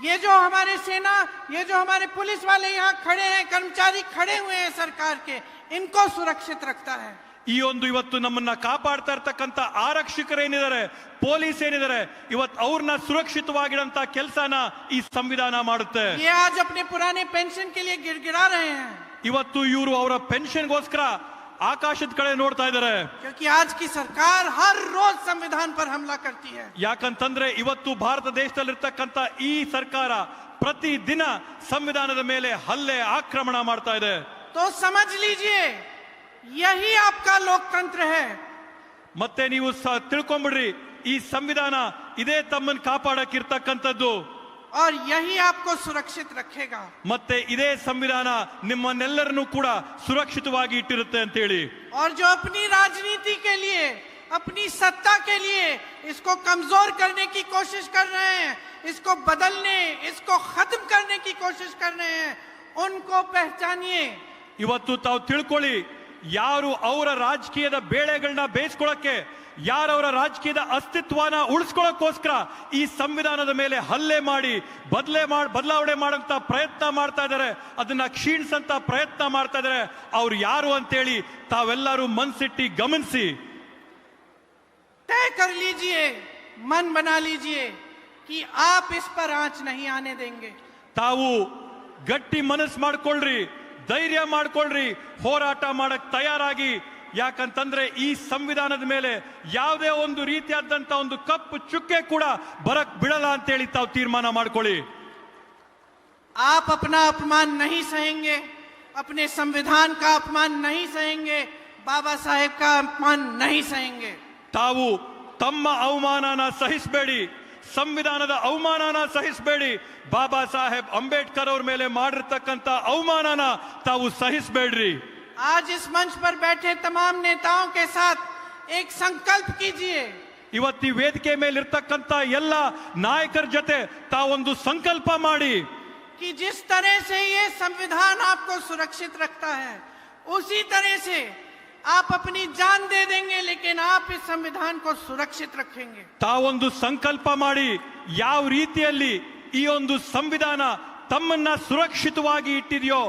ये जो हमारे सेना, ये जो हमारे पुलिस वाले यहाँ खड़े हैं, कर्मचारी खड़े हुए हैं सरकार के, इनको सुरक्षित रखता है. ಈ ಒಂದು ಇವತ್ತು ನಮ್ಮನ್ನ ಕಾಪಾಡ್ತಾ ಇರ್ತಕ್ಕಂಥ ಆರಕ್ಷಕರೇನಿದ್ದಾರೆ, ಪೊಲೀಸ್ ಏನಿದ್ದಾರೆ, ಇವತ್ತು ಅವ್ರನ್ನ ಸುರಕ್ಷಿತವಾಗಿಡಂತ ಕೆಲಸನ ಈ ಸಂವಿಧಾನ ಮಾಡುತ್ತೆ. ये आज अपने पुराने पेंशन के लिए गिड़गिड़ा रहे हैं. ಇವತ್ತು ಇವರು ಅವರ ಪೆನ್ಷನ್ಗೋಸ್ಕರ ಆಕಾಶದ ಕಡೆ ನೋಡ್ತಾ ಇದ್ದಾರೆ. क्योंकि आज की सरकार हर रोज संविधान पर हमला करती है. ಯಾಕಂತಂದ್ರೆ ಇವತ್ತು ಭಾರತ ದೇಶದಲ್ಲಿರ್ತಕ್ಕಂಥ ಈ ಸರ್ಕಾರ ಪ್ರತಿ ದಿನ ಸಂವಿಧಾನದ ಮೇಲೆ ಹಲ್ಲೆ ಆಕ್ರಮಣ ಮಾಡ್ತಾ ಇದೆ. तो समझ लीजिए, यही आपका लोकतंत्र है. ಮತ್ತೆ ನೀವು ತಿಳ್ಕೊಂಬಿಡ್ರಿ, ಈ ಸಂವಿಧಾನ ಇದೇ ತಮ್ಮನ್ನ ಕಾಪಾಡಕ್ಕಿರ್ತಕ್ಕಂಥದ್ದು. और यही आपको सुरक्षित रखेगा. ಮತ್ತೆ ಇದೇ ಸಂವಿಧಾನ ನಿಮ್ಮನ್ನೆಲ್ಲರನ್ನೂ ಕೂಡ ಸುರಕ್ಷಿತವಾಗಿ ಇಟ್ಟಿರುತ್ತೆ ಅಂತ ಹೇಳಿ. और जो अपनी राजनीति के लिए, अपनी सत्ता के लिए इसको कमजोर करने की कोशिश कर रहे हैं, इसको बदलने, इसको खत्म करने की कोशिश कर रहे हैं, उनको पहचानिए. ಇವತ್ತು ತಾವು ತಿಳ್ಕೊಳ್ಳಿ, ಯಾರು ಅವರ ರಾಜಕೀಯದ ಬೇಳೆಗಳನ್ನ ಬೇಯಿಸ್ಕೊಳ್ಳಕ್ಕೆ, ಯಾರವರ ರಾಜಕೀಯದ ಅಸ್ತಿತ್ವನ ಉಳಿಸ್ಕೊಳ್ಳೋಕ್ಕೋಸ್ಕರ ಈ ಸಂವಿಧಾನದ ಮೇಲೆ ಹಲ್ಲೆ ಮಾಡಿ ಬದಲಾವಣೆ ಮಾಡಂತ ಪ್ರಯತ್ನ ಮಾಡ್ತಾ ಇದ್ದಾರೆ, ಅದನ್ನ ಕ್ಷೀಣಿಸಂತ ಪ್ರಯತ್ನ ಮಾಡ್ತಾ ಇದ್ದಾರೆ, ಅವ್ರು ಯಾರು ಅಂತೇಳಿ ತಾವೆಲ್ಲರೂ ಮನ್ಸಿಟ್ಟಿ ಗಮನಿಸಿ. तय कर लीजिए, मन बना लीजिए कि आप इस पर आंच नहीं आने देंगे. ತಾವು ಗಟ್ಟಿ ಮನಸ್ಸು ಮಾಡ್ಕೊಳ್ರಿ, ಧೈರ್ಯ ಮಾಡ್ಕೊಳ್ರಿ, ಹೋರಾಟ ಮಾಡಕ್ ತಯಾರಾಗಿ. ಯಾಕಂತಂದ್ರೆ ಈ ಸಂವಿಧಾನದ ಮೇಲೆ ಯಾವುದೇ ಒಂದು ರೀತಿಯಾದಂತ ಒಂದು ಕಪ್ಪು ಚುಕ್ಕೆ ಕೂಡ ಬರಕ್ ಬಿಡಲ್ಲ ಅಂತೇಳಿ ತಾವು ತೀರ್ಮಾನ ಮಾಡ್ಕೊಳ್ಳಿ. आप अपना अपमान नहीं सहेंगे, अपने संविधान का अपमान नहीं सहेंगे, बाबा साहेब का अपमान नहीं सहेंगे. ತಾವು ತಮ್ಮ ಅವಮಾನನ ಸಹಿಸಬೇಡಿ, ಸಂವಿಧಾನದ ಅವಮಾನನ ಸಹಿಸಬೇಡಿ, ಬಾಬಾ ಸಾಹೇಬ್ ಅಂಬೇಡ್ಕರ್ ಅವ್ರ ಮೇಲೆ ಮಾಡಿರ್ತಕ್ಕಂಥ ಅವಮಾನನ ತಾವು ಸಹಿಸಬೇಡ್ರಿ. आज इस मंच पर बैठे तमाम नेताओं के साथ एक संकल्प कीजिए. ಇವತ್ತಿ ವೇದಿಕೆ ಮೇಲೆ ಇರ್ತಕ್ಕಂಥ ಎಲ್ಲ ನಾಯಕರ ಜೊತೆ ತಾವೊಂದು ಸಂಕಲ್ಪ ಮಾಡಿ, कि जिस तरह से ये संविधान आपको सुरक्षित रखता है, उसी तरह से आप अपनी जान दे देंगे, लेकिन आप इस संविधान को सुरक्षित रखेंगे. ತಾವೊಂದು ಸಂಕಲ್ಪ ಮಾಡಿ, ಯಾವ ರೀತಿಯಲ್ಲಿ ಈ ಒಂದು ಸಂವಿಧಾನ ತಮ್ಮನ್ನ ಸುರಕ್ಷಿತವಾಗಿ ಇಟ್ಟಿದೆಯೋ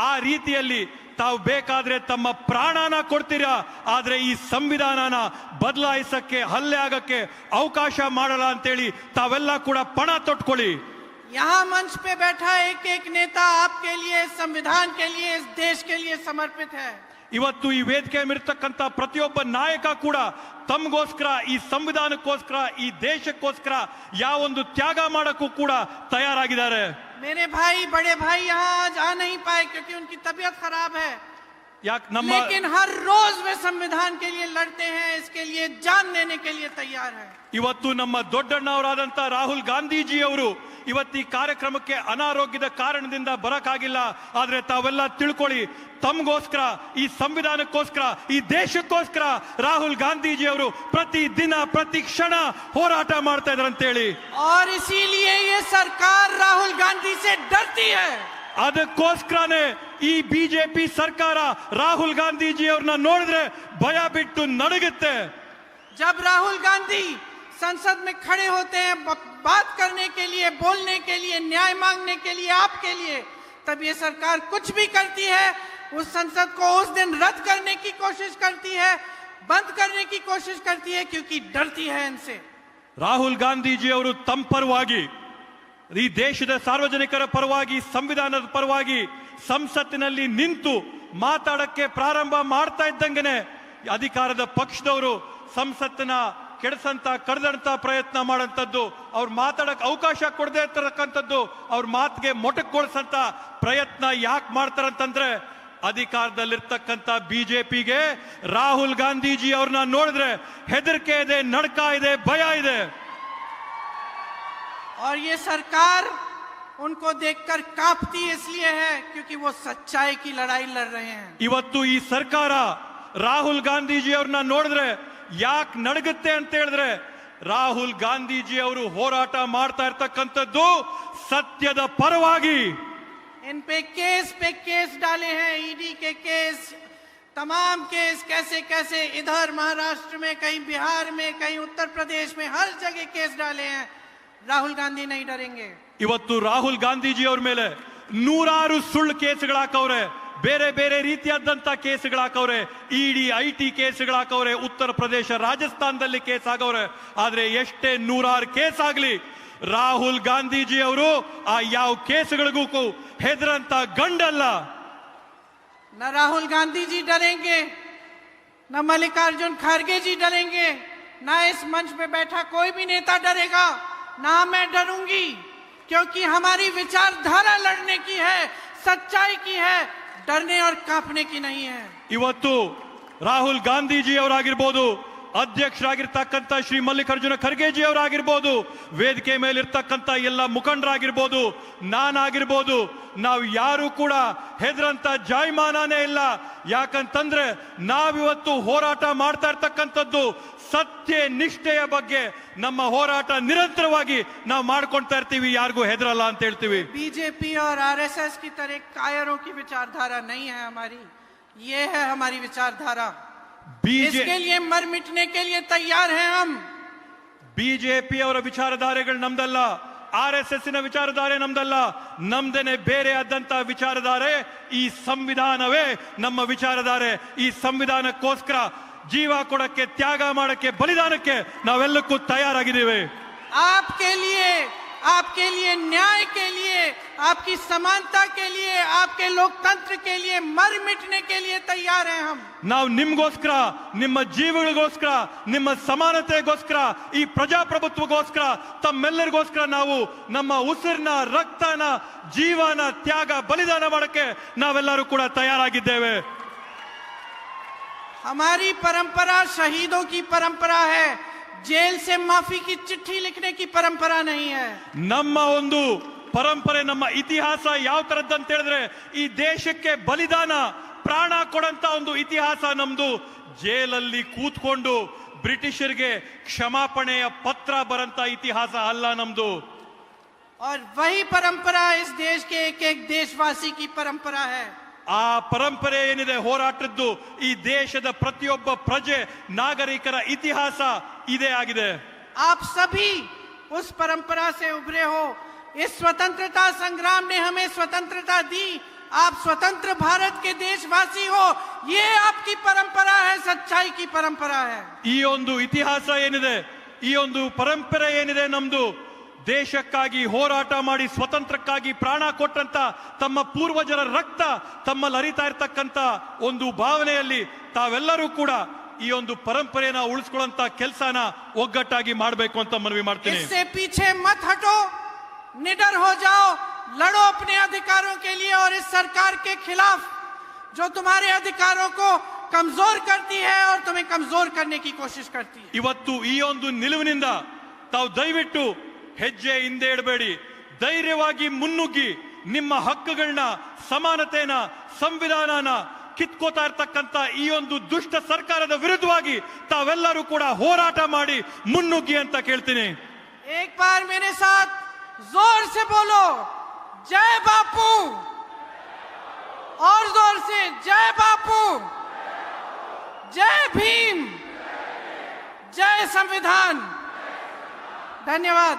ಆ ರೀತಿಯಲ್ಲಿ ತಾವು ಬೇಕಾದ್ರೆ ತಮ್ಮ ಪ್ರಾಣನ ಕೊಡ್ತೀರಾ, ಆದ್ರೆ ಈ ಸಂವಿಧಾನನ ಬದಲಾಯಿಸಕ್ಕೆ, ಹಲ್ಲೆ ಆಗಕ್ಕೆ ಅವಕಾಶ ಮಾಡಲ್ಲ ಅಂತೇಳಿ ತಾವೆಲ್ಲ ಕೂಡ ಪಣ ತೊಟ್ಕೊಳ್ಳಿ. यहाँ मंच पे बैठा एक एक नेता आपके लिए, संविधान के लिए, इस देश के लिए समर्पित है. ಇವತ್ತು ಈ ವೇದಿಕೆ ಇರ್ತಕ್ಕಂಥ ಪ್ರತಿಯೊಬ್ಬ ನಾಯಕ ಕೂಡ ತಮಗೋಸ್ಕರ, ಈ ಸಂವಿಧಾನಕ್ಕೋಸ್ಕರ, ಈ ದೇಶಕ್ಕೋಸ್ಕರ ಯಾವೊಂದು ತ್ಯಾಗ ಮಾಡಕ್ಕೂ ಕೂಡ ತಯಾರಾಗಿದ್ದಾರೆ. मेरे भाई, बड़े भाई यहाँ आज आ नहीं पाए क्योंकि उनकी तबीयत खराब है, लेकिन हर रोज वे संविधान के लिए लड़ते हैं, इसके लिए जान देने के लिए तैयार है. ಇವತ್ತು ನಮ್ಮ ದೊಡ್ಡಣ್ಣವರಾದಂತ ರಾಹುಲ್ ಗಾಂಧೀಜಿ ಅವರು ಇವತ್ತು ಈ ಕಾರ್ಯಕ್ರಮಕ್ಕೆ ಅನಾರೋಗ್ಯದ ಕಾರಣದಿಂದ ಬರಕಾಗಿಲ್ಲ. ಆದ್ರೆ ತಾವೆಲ್ಲ ತಿಳ್ಕೊಳ್ಳಿ, ತಮಗೋಸ್ಕರ, ಈ ಸಂವಿಧಾನಕ್ಕೋಸ್ಕರ, ಈ ದೇಶಕ್ಕೋಸ್ಕರ ರಾಹುಲ್ ಗಾಂಧೀಜಿ ಅವರು ಪ್ರತಿ ದಿನ ಪ್ರತಿ ಕ್ಷಣ ಹೋರಾಟ ಮಾಡ್ತಾ ಇದ್ದಾರೆ ಅಂತೇಳಿ. और इसीलिए ये सरकार राहुल गांधी से डरती है. ಅದಕ್ಕೋಸ್ಕರನೇ ಈ ಬಿಜೆಪಿ ಸರ್ಕಾರ ರಾಹುಲ್ ಗಾಂಧೀಜಿ ಅವ್ರನ್ನ ನೋಡಿದ್ರೆ ಭಯ ಬಿಟ್ಟು ನಡುಗುತ್ತೆ. जब राहुल गांधी संसद में खड़े होते हैं बात करने के लिए, बोलने के लिए, न्याय मांगने के लिए, आपके लिए, तब ये सरकार कुछ भी करती है, उस संसद को उस दिन रद्द करने की कोशिश करती है, बंद करने की कोशिश करती है, क्योंकि डरती है इनसे. ರಾಹುಲ್ ಗಾಂಧೀಜಿ ಅವರು ತಮ್ಮ ಪರವಾಗಿ, ಈ ದೇಶದ ಸಾರ್ವಜನಿಕರ ಪರವಾಗಿ, ಸಂವಿಧಾನದ ಪರವಾಗಿ ಸಂಸತ್ತಿನಲ್ಲಿ ನಿಂತು ಮಾತಾಡಕ್ಕೆ ಪ್ರಾರಂಭ ಮಾಡ್ತಾ ಇದ್ದಂಗೆನೆ ಅಧಿಕಾರದ ಪಕ್ಷದವರು ಸಂಸತ್ತಿನ ಕೆಡಿಸಂತ ಕಡ್ದಂತ ಪ್ರಯತ್ನ ಮಾಡಂತದ್ದು, ಅವ್ರು ಮಾತಾಡಕ್ ಅವಕಾಶ ಕೊಡದೇ ಇರ್ತಕ್ಕಂಥದ್ದು, ಅವ್ರ ಮಾತಿಗೆ ಮೊಟಕುಗೊಳಿಸಂತ ಪ್ರಯತ್ನ ಯಾಕೆ ಮಾಡ್ತಾರಂತಂದ್ರೆ ಅಧಿಕಾರದಲ್ಲಿರ್ತಕ್ಕಂಥ ಬಿಜೆಪಿಗೆ ರಾಹುಲ್ ಗಾಂಧೀಜಿ ಅವ್ರನ್ನ ನೋಡಿದ್ರೆ ಹೆದರಿಕೆ ಇದೆ, ನಡ್ಕ ಇದೆ, ಭಯ ಇದೆ. और ये सरकार उनको देखकर कांपती इसलिए है क्योंकि वो सच्चाई की लड़ाई लड़ रहे हैं. ಇವತ್ತು ಈ ಸರ್ಕಾರ ರಾಹುಲ್ ಗಾಂಧೀಜಿ ಅವ್ರನ್ನ ನೋಡಿದ್ರೆ ಯಾಕೆ ನಡಗುತ್ತೆ ಅಂತ ಹೇಳಿದ್ರೆ ರಾಹುಲ್ ಗಾಂಧೀಜಿ ಅವರು ಹೋರಾಟ ಮಾಡ್ತಾ ಇರ್ತಕ್ಕಂಥದ್ದು ಸತ್ಯದ ಪರವಾಗಿ. इन पे केस डाले हैं, ईडी के केस, तमाम केस, कैसे कैसे इधर महाराष्ट्र में, कहीं बिहार में, कहीं उत्तर प्रदेश में, हर जगह केस डाले हैं. राहुल गांधी नहीं डरेंगे. ಇವತ್ತು ರಾಹುಲ್ ಗಾಂಧೀಜಿ ಅವ್ರ ಮೇಲೆ ನೂರಾರು ಸುಳ್ಳು ಕೇಸ್ಗಳು ಹಾಕವ್ರೆ, ಬೇರೆ ಬೇರೆ ರೀತಿಯಾದಂತ ಕೇಸ್ಗಳು ಹಾಕವ್ರೆ, ಇಡಿ ಐಟಿ ಕೇಸ್ಗಳು ಹಾಕವ್ರೆ, ಉತ್ತರ ಪ್ರದೇಶ ರಾಜಸ್ಥಾನದಲ್ಲಿ ಕೇಸ್ ಆಗವ್ರೆ. ಆದ್ರೆ ಎಷ್ಟೇ ನೂರಾರು ಕೇಸ್ ಆಗ್ಲಿ ರಾಹುಲ್ ಗಾಂಧೀಜಿ ಅವರು ಆ ಯಾವ ಕೇಸ್ಗಳಿಗೂ ಹೆದರಂತ ಗಂಡಲ್ಲ. न राहुल गांधी जी डरेंगे, न मल्लिकार्जुन खड़गे जी डरेंगे, न इस मंच पे बैठा कोई भी नेता डरेगा, ना मैं डरूंगी, क्योंकि हमारी विचारधारा लड़ने की है, सच्चाई की है, डरने और कांपने की नहीं है. ಇವತ್ತು ರಾಹುಲ್ ಗಾಂಧೀಜಿ ಅವರಾಗಿರ್ಬೋದು, ಅಧ್ಯಕ್ಷರಾಗಿರ್ತಕ್ಕಂಥ ಶ್ರೀ ಮಲ್ಲಿಕಾರ್ಜುನ ಖರ್ಗೆಜಿ ಅವರಾಗಿರ್ಬೋದು, ವೇದಿಕೆ ಮೇಲಿರ್ತಕ್ಕಂಥ ಎಲ್ಲ ಮುಖಂಡರಾಗಿರ್ಬೋದು, ನಾನಾಗಿರ್ಬೋದು, ನಾವು ಯಾರು ಕೂಡ ಹೆದರಂತ ಜಾಯಮಾನನೇ ಇಲ್ಲ. ಯಾಕಂತಂದ್ರೆ ನಾವಿವತ್ತು ಹೋರಾಟ ಮಾಡ್ತಾ ಇರ್ತಕ್ಕಂಥದ್ದು ಸತ್ಯ ನಿಷ್ಠೆಯ ಬಗ್ಗೆ. ನಮ್ಮ ಹೋರಾಟ ನಿರಂತರವಾಗಿ ನಾವು ಮಾಡ್ಕೊಳ್ತಾ ಇರ್ತೀವಿ, ಯಾರಿಗೂ ಹೆದರಲ್ಲ ಅಂತ ಹೇಳ್ತೀವಿ. बीजेपी और आरएसएस की तरह कायरों की विचारधारा नहीं है हमारी, ये है हमारी विचारधारा. इसके लिए मर मिटने के लिए तैयार हैं हम. ಬಿಜೆಪಿ ಅವರ ವಿಚಾರಧಾರೆಗಳು ನಮ್ದಲ್ಲ, RSS ನ ವಿಚಾರಧಾರೆ ನಮ್ದಲ್ಲ, ನಮ್ದೇನೆ ಬೇರೆ ಆದಂತ ವಿಚಾರಧಾರೆ. ಈ ಸಂವಿಧಾನವೇ ನಮ್ಮ ವಿಚಾರಧಾರೆ. ಈ ಸಂವಿಧಾನಕ್ಕೋಸ್ಕರ ಜೀವ ಕೊಡಕ್ಕೆ, ತ್ಯಾಗ ಮಾಡಕ್ಕೆ, ಬಲಿದಾನಕ್ಕೆ ನಾವೆಲ್ಲಕ್ಕೂ ತಯಾರಾಗಿದ್ದೇವೆ. आपके लिए न्याय के लिए, आपकी समानता के लिए, आपके लोकतंत्र के लिए मर मिटने के लिए तैयार हैं हम. ನಾವು ನಿಮ್ಗೋಸ್ಕರ, ನಿಮ್ಮ ಜೀವಗಳಿಗೋಸ್ಕರ, ನಿಮ್ಮ ಸಮಾನತೆಗೋಸ್ಕರ, ಈ ಪ್ರಜಾಪ್ರಭುತ್ವಗೋಸ್ಕರ, ತಮ್ಮೆಲ್ಲರಿಗೋಸ್ಕರ ನಾವು ನಮ್ಮ ಉಸಿರನ್ನ, ರಕ್ತನ, ಜೀವನ, ತ್ಯಾಗ, ಬಲಿದಾನ ಮಾಡಕ್ಕೆ ನಾವೆಲ್ಲರೂ ಕೂಡ ತಯಾರಾಗಿದ್ದೇವೆ. हमारी परंपरा शहीदों की परंपरा है, जेल से माफी की चिट्ठी लिखने की परंपरा नहीं है. ನಮ್ಮ ಒಂದು ಪರಂಪರೆ, ನಮ್ಮ ಇತಿಹಾಸ ಯಾವ ತರದ್ದು ಅಂತ ಹೇಳಿದ್ರೆ ಈ ದೇಶಕ್ಕೆ ಬಲಿದಾನ, ಪ್ರಾಣ ಕೊಡಂತ ಒಂದು ಇತಿಹಾಸ ನಮ್ದು. ಜೇಲಲ್ಲಿ ಕೂತ್ಕೊಂಡು ಬ್ರಿಟಿಷರಿಗೆ ಕ್ಷಮಾಪಣೆಯ ಪತ್ರ ಬರಂತ ಇತಿಹಾಸ ಅಲ್ಲ ನಮ್ದು. और वही परंपरा इस देश के एक एक देशवासी की परंपरा है. ಆ ಪರಂಪರೆ ಏನಿದೆ ಹೋರಾಟದ್ದು, ಈ ದೇಶದ ಪ್ರತಿಯೊಬ್ಬ ಪ್ರಜೆ, ನಾಗರಿಕರ ಇತಿಹಾಸ ಇದೇ ಆಗಿದೆ. आप सभी उस परंपरा से उभरे हो. इस स्वतंत्रता संग्राम ने हमें स्वतंत्रता दी. आप स्वतंत्र भारत के देशवासी हो. ये आपकी परंपरा है, सच्चाई की परंपरा है. ಈ ಒಂದು ಇತಿಹಾಸ ಏನಿದೆ, ಈ ಒಂದು ಪರಂಪರೆ ಏನಿದೆ ನಮ್ದು, ದೇಶಕ್ಕಾಗಿ ಹೋರಾಟ ಮಾಡಿ ಸ್ವತಂತ್ರಕ್ಕಾಗಿ ಪ್ರಾಣ ಕೊಟ್ಟಂತ ತಮ್ಮ ಪೂರ್ವಜರ ರಕ್ತ ತಮ್ಮಲ್ಲಿ ಹರಿತಾ ಇರ್ತಕ್ಕಂಥ ಒಂದು ಭಾವನೆಯಲ್ಲಿ ತಾವೆಲ್ಲರೂ ಕೂಡ ಈ ಒಂದು ಪರಂಪರೆನ ಉಳಿಸ್ಕೊಳ್ಳುವಂತ ಕೆಲಸನ ಒಗ್ಗಟ್ಟಾಗಿ ಮಾಡಬೇಕು ಅಂತ ಮನವಿ ಮಾಡ್ತೀನಿ. इससे पीछे मत हटो, निडर हो जाओ, लड़ो अपने अधिकारों के लिए और इस सरकार के खिलाफ जो तुम्हारे अधिकारों को कमजोर करती है और तुम्हें कमजोर करने की कोशिश करती है. ಇವತ್ತು ಈ ಒಂದು ನಿಲುವಿನಿಂದ ತಾವು ದಯವಿಟ್ಟು ಹೆಜ್ಜೆ ಹಿಂದೆ ಇಡಬೇಡಿ. ಧೈರ್ಯವಾಗಿ ಮುನ್ನುಗ್ಗಿ ನಿಮ್ಮ ಹಕ್ಕುಗಳನ್ನ, ಸಮಾನತೆನ, ಸಂವಿಧಾನನ ಕಿತ್ಕೋತಾ ಇರ್ತಕ್ಕಂಥ ಈ ಒಂದು ದುಷ್ಟ ಸರ್ಕಾರದ ವಿರುದ್ಧವಾಗಿ ತಾವೆಲ್ಲರೂ ಕೂಡ ಹೋರಾಟ ಮಾಡಿ ಮುನ್ನುಗ್ಗಿ ಅಂತ ಕೇಳ್ತೀನಿ. एक बार मेरे साथ जोर से बोलो, जय बापू, और जोर से जय बापू, जय भीम, जय संविधान. धन्यवाद.